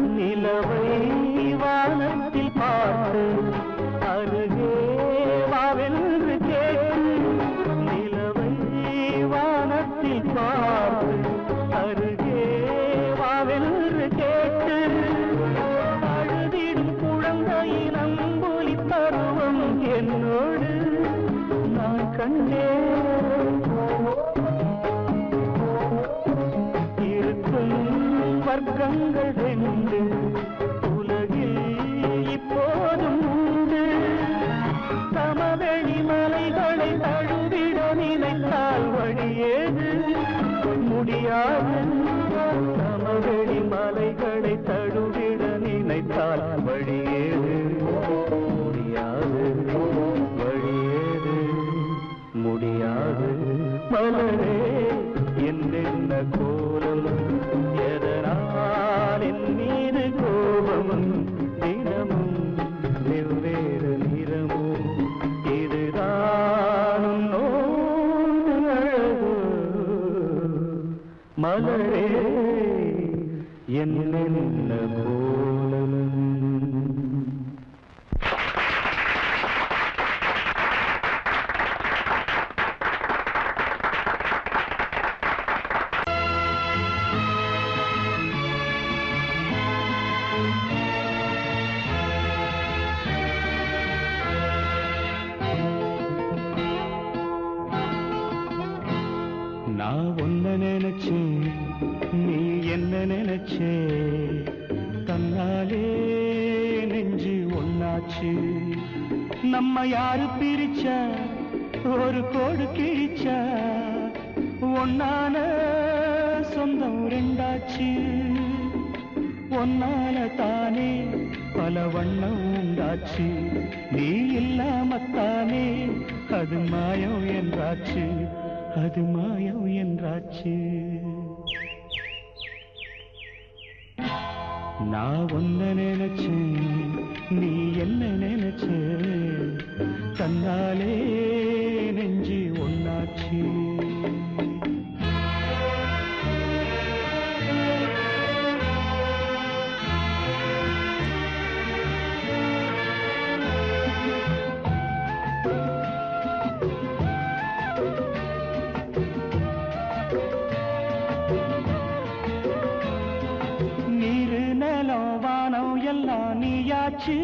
நிலவை வானத்தில் பார்த்து அருகே வாவென்று கேட்டு நிலவை வானத்தில் பார்த்து அருகே வாவென்று கேட்டு அழுதிடும் குழந்தையின் அம்புலி பருவம் என்னோடு நான் கண்டேன் இருக்கும் வர்க்கங்கள் ரெண்டு உலகில் இப்போதும் உண்டு சமவெளி மலைகளை தழுவிட நினைத்தால் வழியேது முடியாது சமவெளி மலைகளை தழுவிட நினைத்தால் வழியேது முடியாது வழியேது முடியாது மலரே என்னென்ன கோலம் எதனால் என் மீது கோபம் தினமும் வெவ்வேறு நிறமும் இதுதான் உன்னோடு அழகு மலரே என்னென்ன கோலம் நான் ஒன்ன நினைச்சேன் நீ என்ன நினைச்சே தன்னாலே நெஞ்சு ஒன்னாச்சு நம்ம யாரு பிரிச்சா ஒரு கோடு கிழிச்சா ஒன்னான சொந்தம் ரெண்டாச்சு ஒன்னால தானே பல வண்ணம் உண்டாச்சு நீ இல்லாமத்தானே அது மாயம் என்றாச்சு அது மாயம் என்றாச்சு நான் ஒன்ன நினைச்சேன் நீ என்ன நினைச்சே தன்னாலே நெஞ்சு ஒன்னாச்சு எல்லாம் நீயாச்சு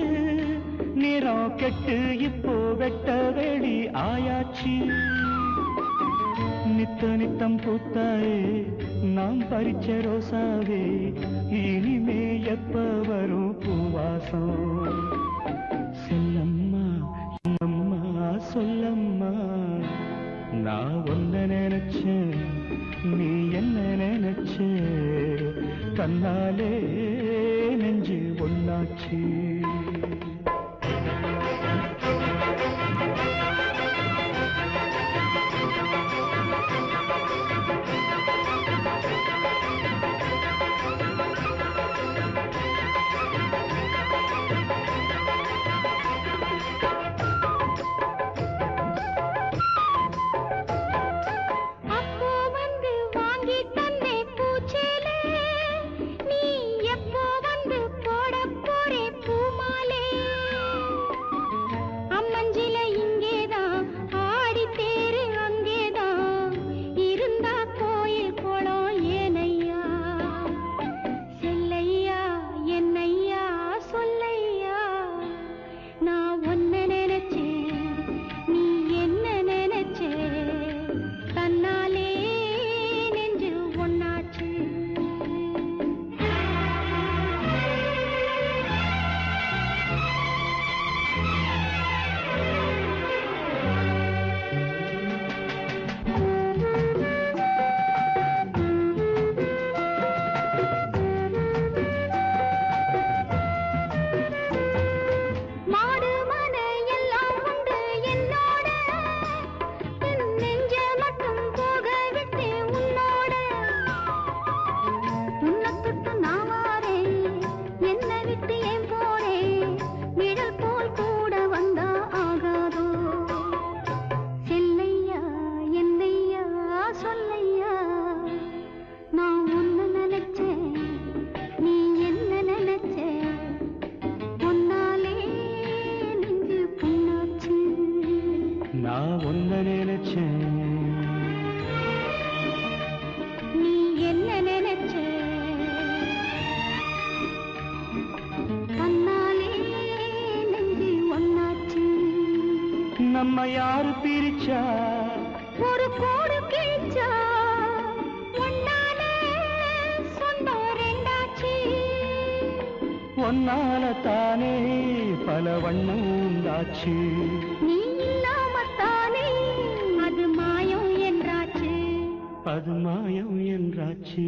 நிறம் கெட்டு இப்போ வெட்ட வெளி ஆயாச்சு நித்த நித்தம் பூத்தாயே நாம் பறிச்ச ரோசாவே இனிமே எப்ப வரும் பூவாசம் சொல்லம்மா அம்மா சொல்லம்மா நான் ஒன்ன நினைச்சேன் நீ என்ன நினைச்சே கண்ணாலே நெஞ்சு ஒன்று பொன்னாச்சு. நான் ஒன்ன நினைச்சேன், நீ என்ன நினைச்ச? தன்னாலே நெஞ்சு ஒன்னாச்சு. நம்ம யாரு பிரிச்சா ஒரு கோடு கிழிச்சா ஒன்னாலே சொந்தம் ரெண்டாச்சு. ஒன்னால தானே பல வண்ணம் உண்டாச்சு. நீ இல்லாமத்தானே அது மாயம் என்றாச்சு. அது மாயம் என்றாச்சு.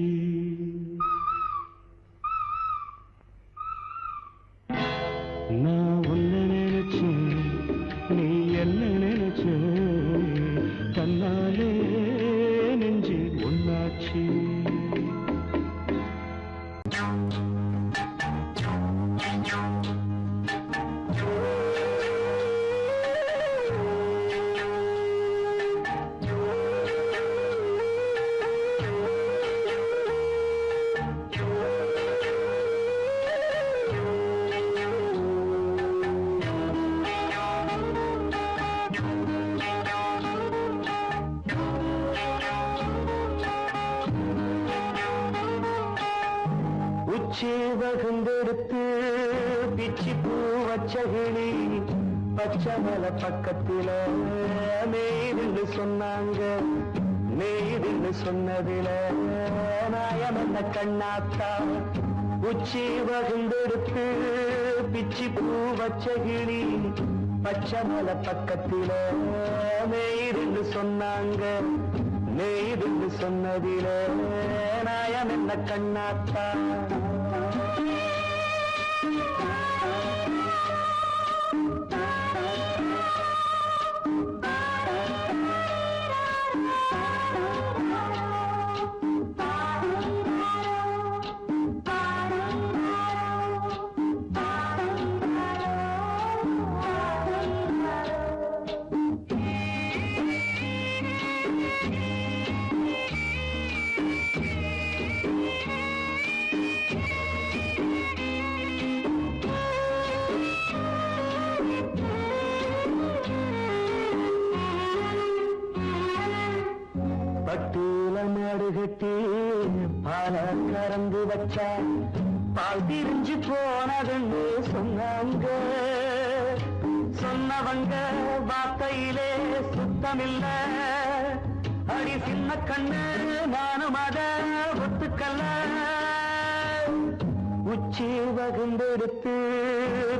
நான் ஒன்ன நினைச்சேன், நீ என்ன நினைச்ச? தன்னாலே நெஞ்சு ஒன்னாச்சு. உச்சி வகுந்தெடுத்து பிச்சி பூ வச்சகிளி பச்சை மலை பக்கத்தில மேய்துன்னு சொன்னாங்க. மேய்துன்னு சொன்னதில நாயம் என்ன கண்ணாத்தா. உச்சி வகுந்தெடுத்து பிச்சி பூ வச்சகிளி பச்சை மலை பக்கத்தில மேய்துன்னு சொன்னாங்க. மேய்துன்னு சொன்னதில நாயம் என்ன கண்ணாத்தா. பட்டியல மாடு கட்டி பால கறந்து வச்சா பால் திரிஞ்சு போனதுன்னு சொன்னாங்க. சொன்னவங்க வார்த்தையிலே சுத்தமில்ல. அடி சின்ன கண்ணு நானும் அத ஒத்துக்கல்ல. உச்சி வகுந்தெடுத்து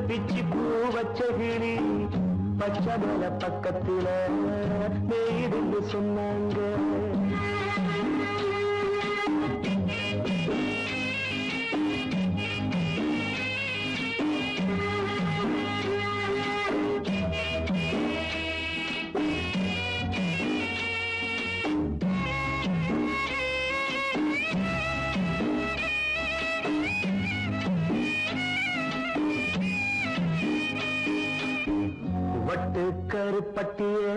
பிச்சி பூ வச்ச கிளி பச்சை மலை பக்கத்தில மேய்துன்னு சொன்னாங்க. காட்டு கருப்பட்டிய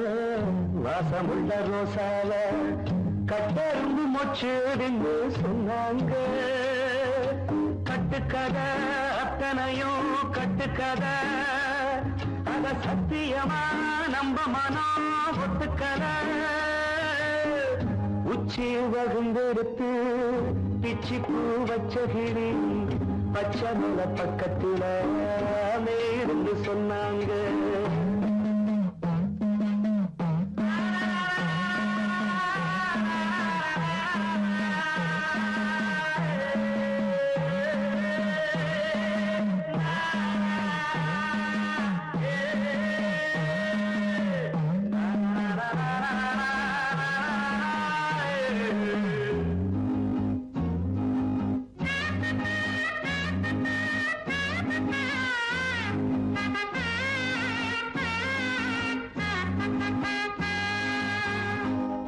வாசமுள்ள ரோசால கட்டெரும்பு மொச்சுடுன்னு சொன்னாங்க. கட்டுக்கதை அத்தனையும் கட்டுக்கதை, அத சத்தியமா நம்ப மனம் ஒத்துக்கதை. உச்சி வகுந்தெடுத்து பிச்சி பூ வச்ச கிளி பச்சை மலை பக்கத்துல இருந்து சொன்னாங்க.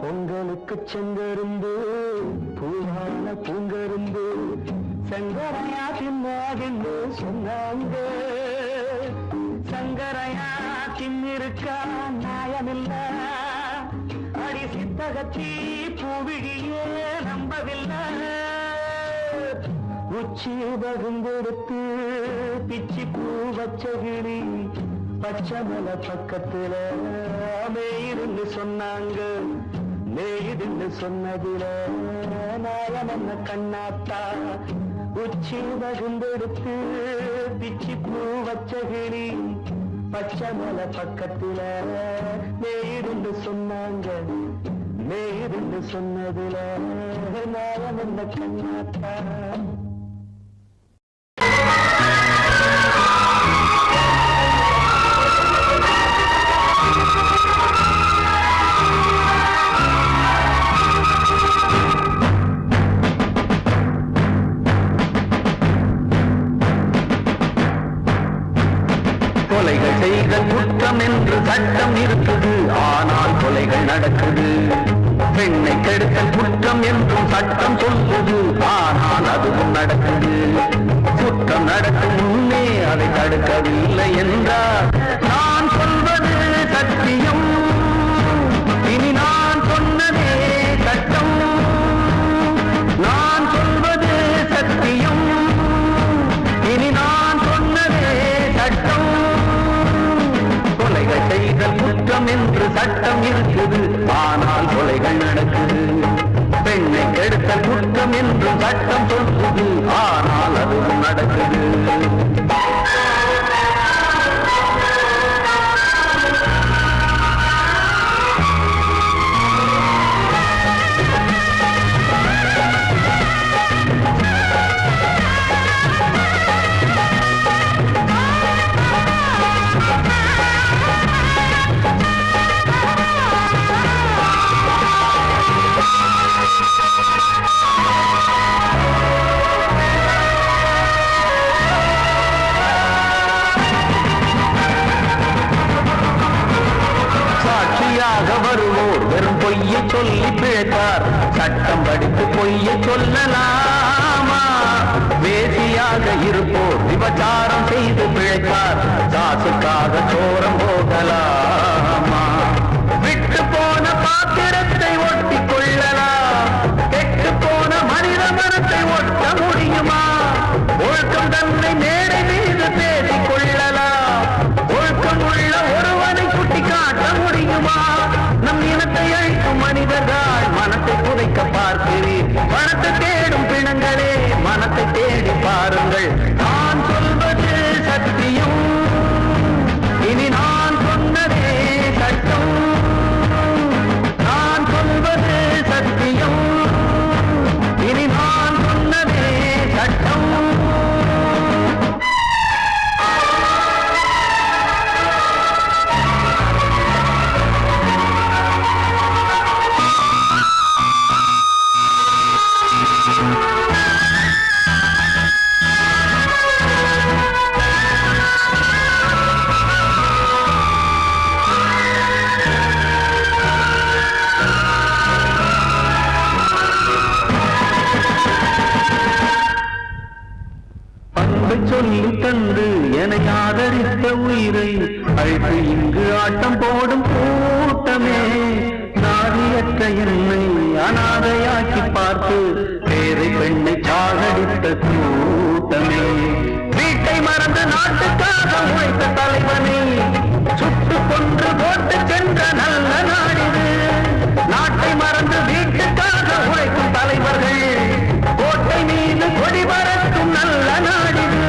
பொங்கலுக்கு செங்கரும்பு பூவான பூங்கரும்பு சங்கரையா தின்னாகின்னு சொன்னாங்க. சங்கரையா தின்னிருக்கா நியாயமில்ல, அடி சித்தகத்தி பூவிழியே நம்பவில்லை. உச்சி வகுந்தெடுத்து பிச்சி பூ வச்ச கிளி பச்சை மலை பக்கத்துல மேயிருந்து சொன்னாங்க. மேயிருந்து சொன்னதில நாயம் என்ன கண்ணாத்தா, உச்சி வகுந்தெடுத்து பிச்சி பூ வச்ச கிளி பச்சை மலை பக்கத்துல மேயிருந்து சொன்னாங்க. மேயிருந்து சொன்னதில நாயம் என்ன கண்ணாத்தா. கொலைகள் செய்தல் குற்றம் என்று சட்டம் இருக்குது, ஆனால் கொலைகள் நடக்குது. பெண்ணை கெடுத்தல் குற்றம் என்றும் சட்டம் சொல்லுது, ஆனால் அதுவும் நடக்குது. குற்றம் நடக்கும் முன்னே அதை தடுக்கவில்லை என்றால் நான் சொல்வது சத்தியம், இனி நான் சொன்னதே சட்டம். நான் சொல்வது சத்தியம், இனி நான் சொன்னதே சட்டம். கொலைகள் செய்தல் குற்றம் என்று சட்டம் இருக்குது, ஆனால் கொலைகள் நடக்குது. பெண்ணை கெடுத்தல் குற்றம் என்றும் சட்டம் சொல்லுது, ஆனால் அதுவும் நடக்குது. வருவோர் வெறும் பொய்யை சொல்லி பிழைத்தார், சட்டம் படித்து பொய்யை சொல்லலாமா? வேசியாக இருப்போர் விபச்சாரம் செய்து பிழைத்தார், காசுக்காக சோரம் போகலாமா? விட்டு போன பாத்திரத்தை ஒட்டி கொள்ளலாம், கெட்டு போன மனித மனத்தை ஒட்ட முடியுமா? ஒழுக்கம் தன்னை மேடை மீது பேசிக் கொள்ளலாம், ஒழுக்கம் உள்ள ஒருவனை குட்டி காட்ட முடியுமா? நம் இனத்தை அழிக்கும் மனிதர்கள் மனத்தை புதைக்க பார்க்கிறீர். பணத்தை தேடும் பிணங்களே மனத்தை தேடி பாருங்கள். நான் சொல்வது சத்தியம், இனி நான் சொன்னதே சட்டம். நான் சொல்வது சத்தியம், இனி நான் சொன்னதே சட்டம். சொல்லி தந்து என ஆதரித்த உயிரை அழைத்து இங்கு சத்தம் போடும் கூட்டமே, நாதியற்ற என்னை அனாதையாக்கி பார்த்து பேரை பெண்ணை சாகடித்த கூட்டமே, வீட்டை மறந்து நாட்டுக்காக உழைத்த தலைவனை சுட்டு கொன்று போட்டு சென்ற நல்ல நாடிது. நாட்டை மறந்து வீட்டுக்காக உழைக்கும் தலைவர்கள் கோட்டை மீது கொடி பறக்கும் நல்ல நாடிது.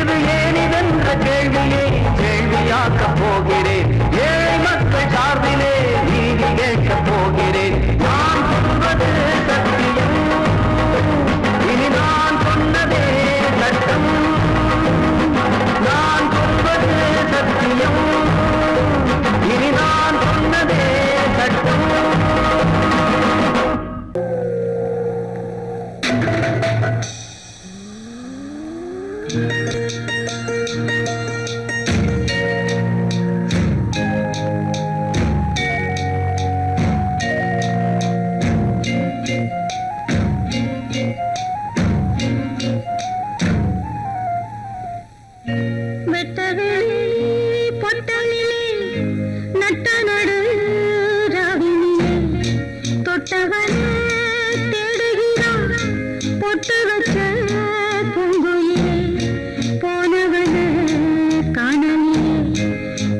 இது ஏனிதென்ற கேள்வியை கேள்வியாக்கப் போகிறேன். ஏழை மக்கள் சார்பிலே நீதி கேட்கப் போகிறேன். நான் சொல்வது சத்தியம், இனி நான் சொன்னதே சட்டம். நான் சொல்வது சத்தியம், இனி நான் சொன்னதே சட்டம். வெட்டவெளி பொட்டலிலே நட்ட நடு ராவினிலே தொட்டவனே தேடுகிறான் பொட்டு வச்ச பூங்குயிலே போனவனே காணலிலே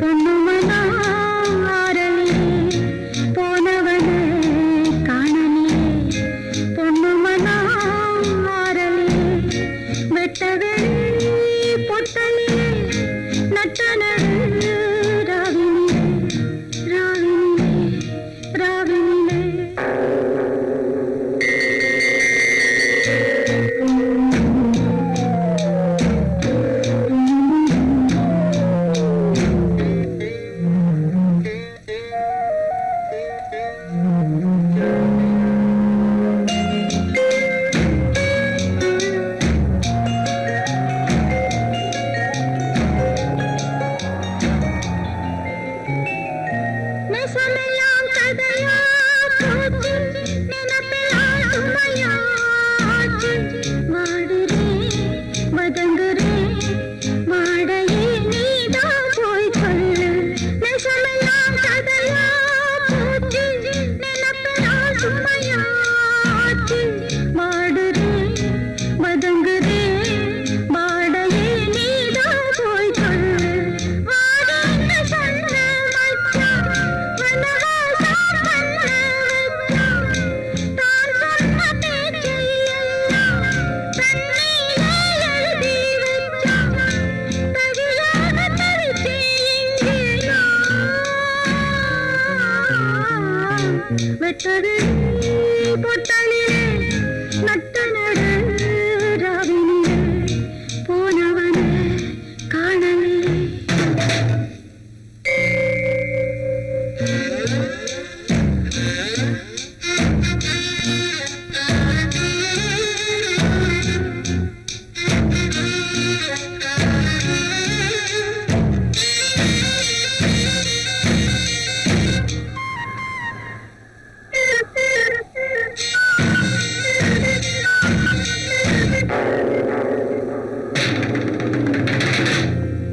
பொண்ணுமனா ஆரலிலே போனவனே காணலிலே பொண்ணுமனா ஆரலிலே வெட்டவெளி பொட்டலிலே நட்ட நடு ராவினிலே ராவினிலே ராவினிலே நெசமெல்லாம் கதையா போச்சு, நினைப்பெல்லாம் சுமையாச்சு. வாடுறேன் வதங்குறேன் வாடையே நீதான் போய் சொல்லு. நெசமெல்லாம் கதையா போச்சு, நினைப்பெல்லாம் சுமையாச்சு. வாடுறேன் வதங்குறேன் வாடையே நீதான் போய் சொல்லு. வாடேன்னு சொன்ன மச்சான் வனவாசம் பண்ண வச்சான். தான் சொன்ன பேச்சை எல்லாம் தண்ணீரே எழுதி வச்சான். தவியாக தவித்தேன் இங்கே நான். வெட்டவெளி பொட்டலிலே நட்ட நடு ராவினிலே போனவனே காணலிலே.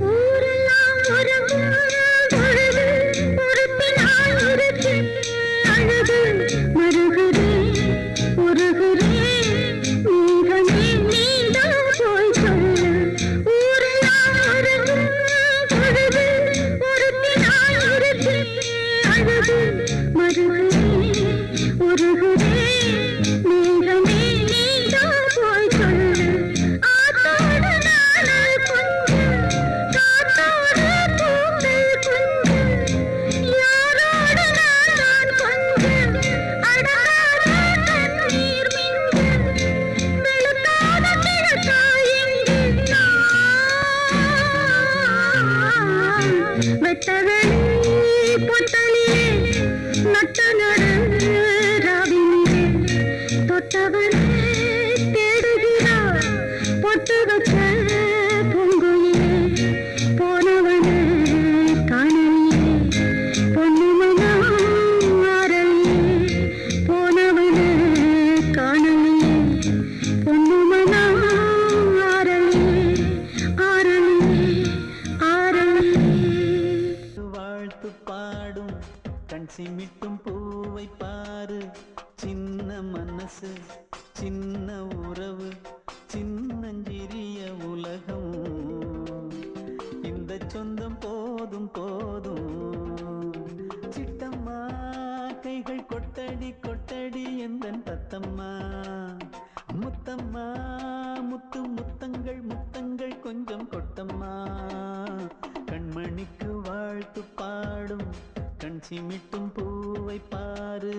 ஊரெல்லாம் உறங்கும் பொழுது பொறுப்பினால் இருக்கு அழுது மருகுறேன் உருகுறேன் மேகமே நீதான் போய் சொல்லு. ஊரெல்லாம் உறங்கும் பொழுது பொறுப்பினால் இருக்கு அழுது மருகுறேன் உருகுறேன் மேகமே நீதான் போய் சொல்லு. ஆத்தோடு நானல் கொஞ்சம் காத்தோடு பூக்கள் கொஞ்சம் யாரோடு நான் கொஞ்சம் அடங்காத தண்ணீர் மிஞ்சம் வெளுக்காத கிழக்காய் எங்கே நான். வெட்டவெளி பொட்டலிலே நட்ட நடு ராவினிலே தொட்டவனே தேடுகிறான் பொட்டு வச்ச பூங்குயிலே போனவனே காணலிலே பொண்ணுமனா ஆரலிலே போனவனே காணலிலே பொண்ணுமனா ஆரலிலே ஆரலிலே ஆரலிலே. வாழ்த்து சிமிட்டும் பூவை பாரு, சின்ன மனசு சின்ன உறவு சின்னஞ்சிறிய உலகம், இந்த சொந்தம் போதும் போதும். சிட்டம்மா கைகள் கொட்டடி கொட்டடி எந்தன் தத்தம்மா, முத்தம்மா முத்து முத்தங்கள் முத்தங்கள் கொஞ்சம் கொட்டம்மா, கண்மணிக்கு வாழ்த்து பாடும் கண் சிமிட்டும் பூவை பாரு.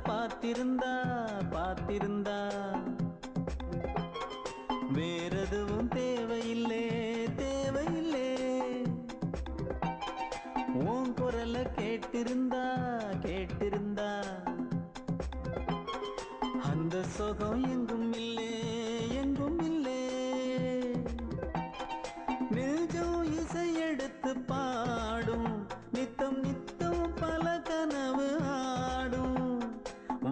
பார்த்திருந்தா பார்த்திருந்தா வேறெதுவும் தேவையில்லை தேவையில்லை, உன் குரலை கேட்டிருந்தா கேட்டிருந்தா அந்த சுகம் எங்கும் இல்லை எங்கும் இல்லை, நெஞ்சம் இசை எடுத்து பாடும் நித்தம் நித்தம் பல கனவு ஆடும்,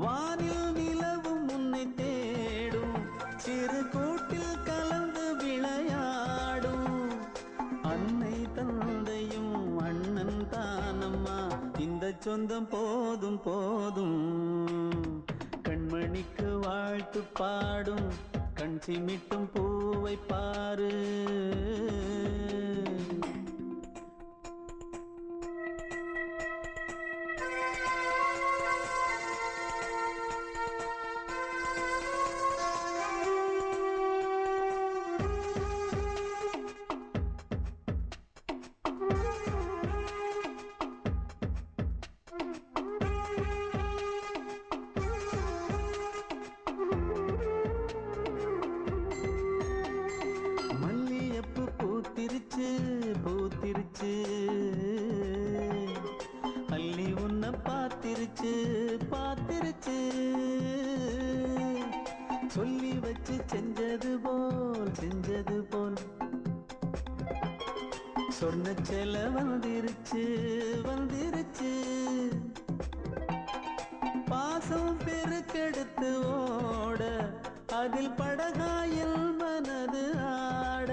வானில் நிலவும் உன்னை தேடும் சிறு கூட்டில் கலந்து விளையாடும், அன்னை தந்தையும் அண்ணன் தானம்மா இந்த சொந்தம் போதும் போதும், கண்மணிக்கு வாழ்த்து பாடும் கண் சிமிட்டும் பூவை பாரு. பூத்திருச்சு பூத்திருச்சு அள்ளி உன்னை பார்த்திருச்சு பார்த்திருச்சு, சொல்லி வச்சு செஞ்சது போல் சொன்ன செல வந்திருச்சு வந்திருச்சு, பாசம் பெருக்கெடுத்து ஓட அதில் படகாயில் மனது ஆட,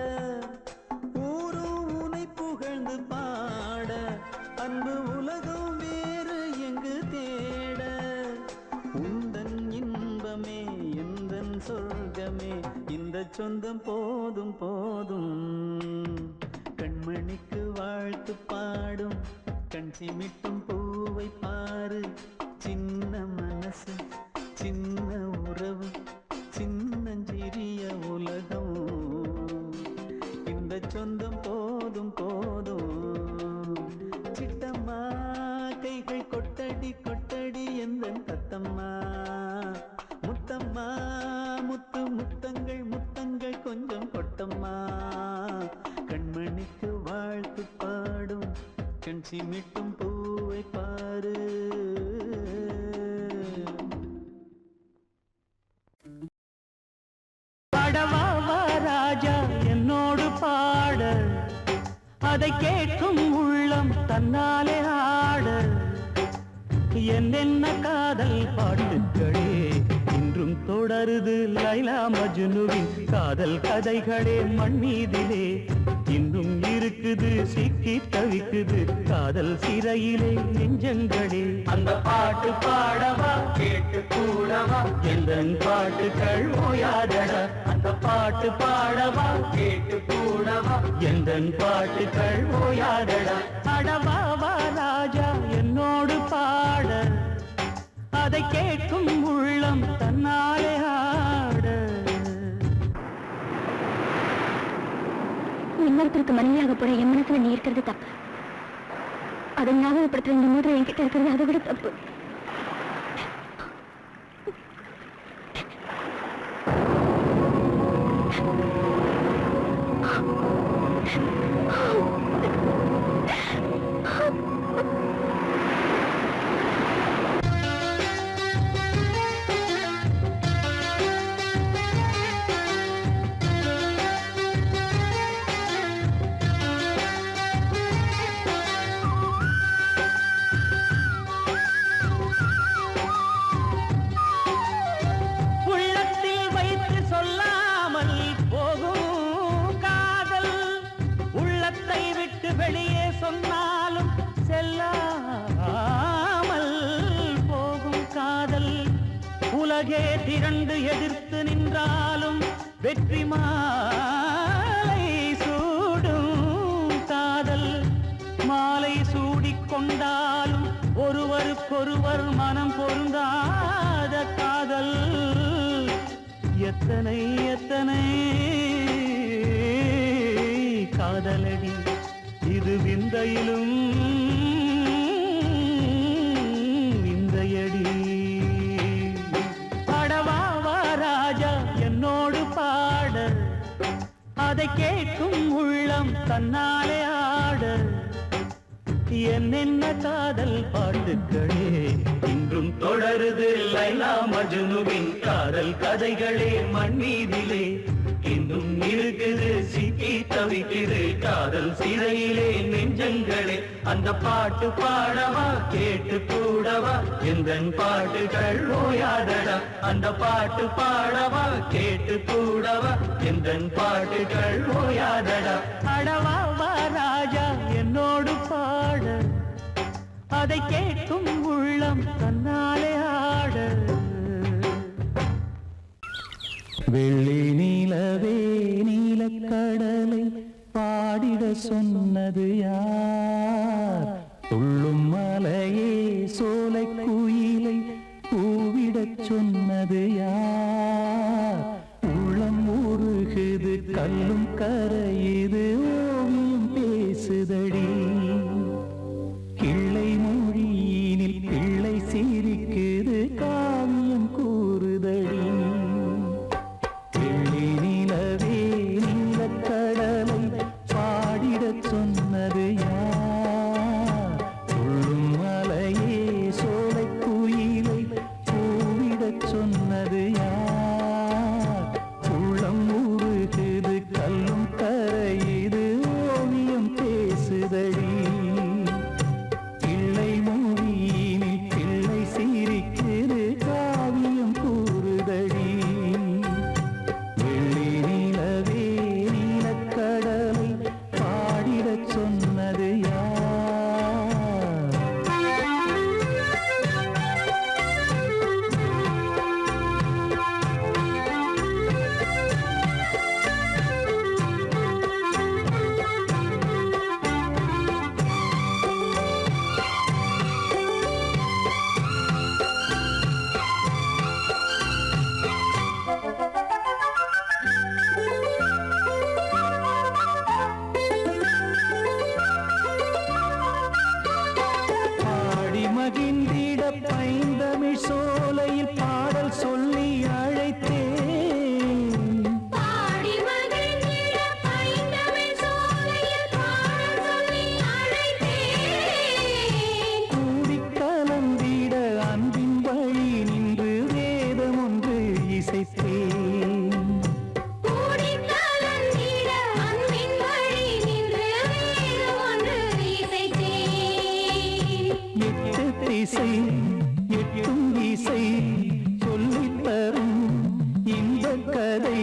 ஊரும் உனை புகழ்ந்து பாட அன்பு உலகம் வேறு எங்கு தேட, உந்தன் இன்பமே எந்தன் சொர்க்கமே இந்த சொந்தம் போதும் போதும், கண்மணிக்கு வாழ்த்து பாடும் கண் சிமிட்டும் பூவை பாரு, சின்ன மனசு சின்ன உறவு சின்னஞ்சிறிய உலகம், இந்த சொந்தம் போதும் போதும். சிட்டம்மா கைகள் கொட்டடி கொட்டடி எந்தன் தத்தம்மா, முத்தம்மா முத்து முத்தங்கள் முத்தங்கள் கொஞ்சம் கொட்டம்மா, கண்மணிக்கு வாழ்த்து பாடும் கண் சிமிட்டும் பூவை பாரு. ராஜா என்னோடு பாட, அதை கேட்கும் உள்ளம் தன்னாலே ஆட, என்னென்ன காதல் பாட்டுகளே இன்றும் தொடருது லைலா மஜ்னுவின் காதல் கதைகளே மண் மீதிலே, இன்னும் இருக்குது சிக்கி தவிக்குது காதல் சிறையிலே நெஞ்சங்களே, அந்த பாட்டு பாடவா கேட்டு கூடவா எந்தன் பாட்டுகள் ஓயாதடா, அந்த பாட்டு பாடவா கேட்டு கூடவா எந்தன் பாட்டுகள் ஓயாதடா, அடவாவா ராஜா என்னோடு பாட, அதை கேட்கும் உள்ளம் தன்னாலே ஆட. இன்னொருத்தருக்கு மனைவியாக போற என் மனசுல நீ இருக்கிறது தப்பு, அதை ஞாபகப்படுத்துற இந்த மூன்று என்கிட்ட இருக்கிறது அதை விட தப்பு. உலகே திரண்டு எதிர்த்து நின்றாலும் வெற்றி மாலை சூடும் காதல் மாலை சூடிக்கொண்டாலும் ஒருவருக்கொருவர் மனம் பொருந்தாத காதல் எத்தனை எத்தனை காதலடி இது விந்தையிலும் விந்தையடி. படவாவா ராஜா என்னோடு பாட அதை கேட்கும் உள்ளம் தன்னாலே ஆட என்னென்ன காதல் பாட்டுக்களே இன்றும் தொடருது லைலா மஜ்னுவின் காதல் கதைகளே மண் மீதிலே இன்னும் இருக்குது சிக்கி தவிக்குது காதல் சிறையிலே நெஞ்சங்களே அந்த பாட்டு பாடவா கேட்டு கூடவா எந்தன் பாட்டுகள் ஓயாதடா அந்த பாட்டு பாடவா கேட்டு கூடவா எந்தன் பாட்டுகள் ஓயாதடா. அடவா வா ராஜா என்னோடு பாட அதை கேட்கும் உள்ளம் தன்னாலே ஆட. வெள்ளி நீலவே நீலக்கடலை பாடிட சொன்னது யார்? துள்ளும் மலையே சோலை குயிலை கூவிடச் சொன்னது யார்? உள்ளம் உருகுது கல்லும் கரையுது ஓவியம் பேசுதடி கிள்ளை மொழியினில் பிள்ளை சிரிக்குது காவியம் கூறுதடி. வெள்ளி நிலவே நீலக்கடலை பாடிடச் சொன்னது யார்? துள்ளும் மலையே சோலை குயிலை கூவிடச் சொன்னது யார்? உள்ளம் உருகுது கல்லும் கரையுது ஓவியம் பேசுதடி பிள்ளை மொழியினில் பிள்ளை சிரிக்குது காவியம் கூறுதடி. வெள்ளி நிலவே நீலக்கடலை பாடிடச் சொன்னது யார்? பாடி மகிழ்ந்திட பைந்தமிழ் சோலையில் பாடல் சொல்லி அழைத்தேன். பாடி மகிழ்ந்திட பைந்தமிழ் சோலையில் பாடல் சொல்லி அழைத்தேன். கூடி கலந்திட அன்பின் வழி நின்று வேதம் ஒன்று இசைத்தேன். கூடி கலந்திட அன்பின் வழி நின்று வேதம் ஒன்று இசைத்தேன். எட்டு திசை எட்டும் இசை சொல்லித் தரும் இந்த கதை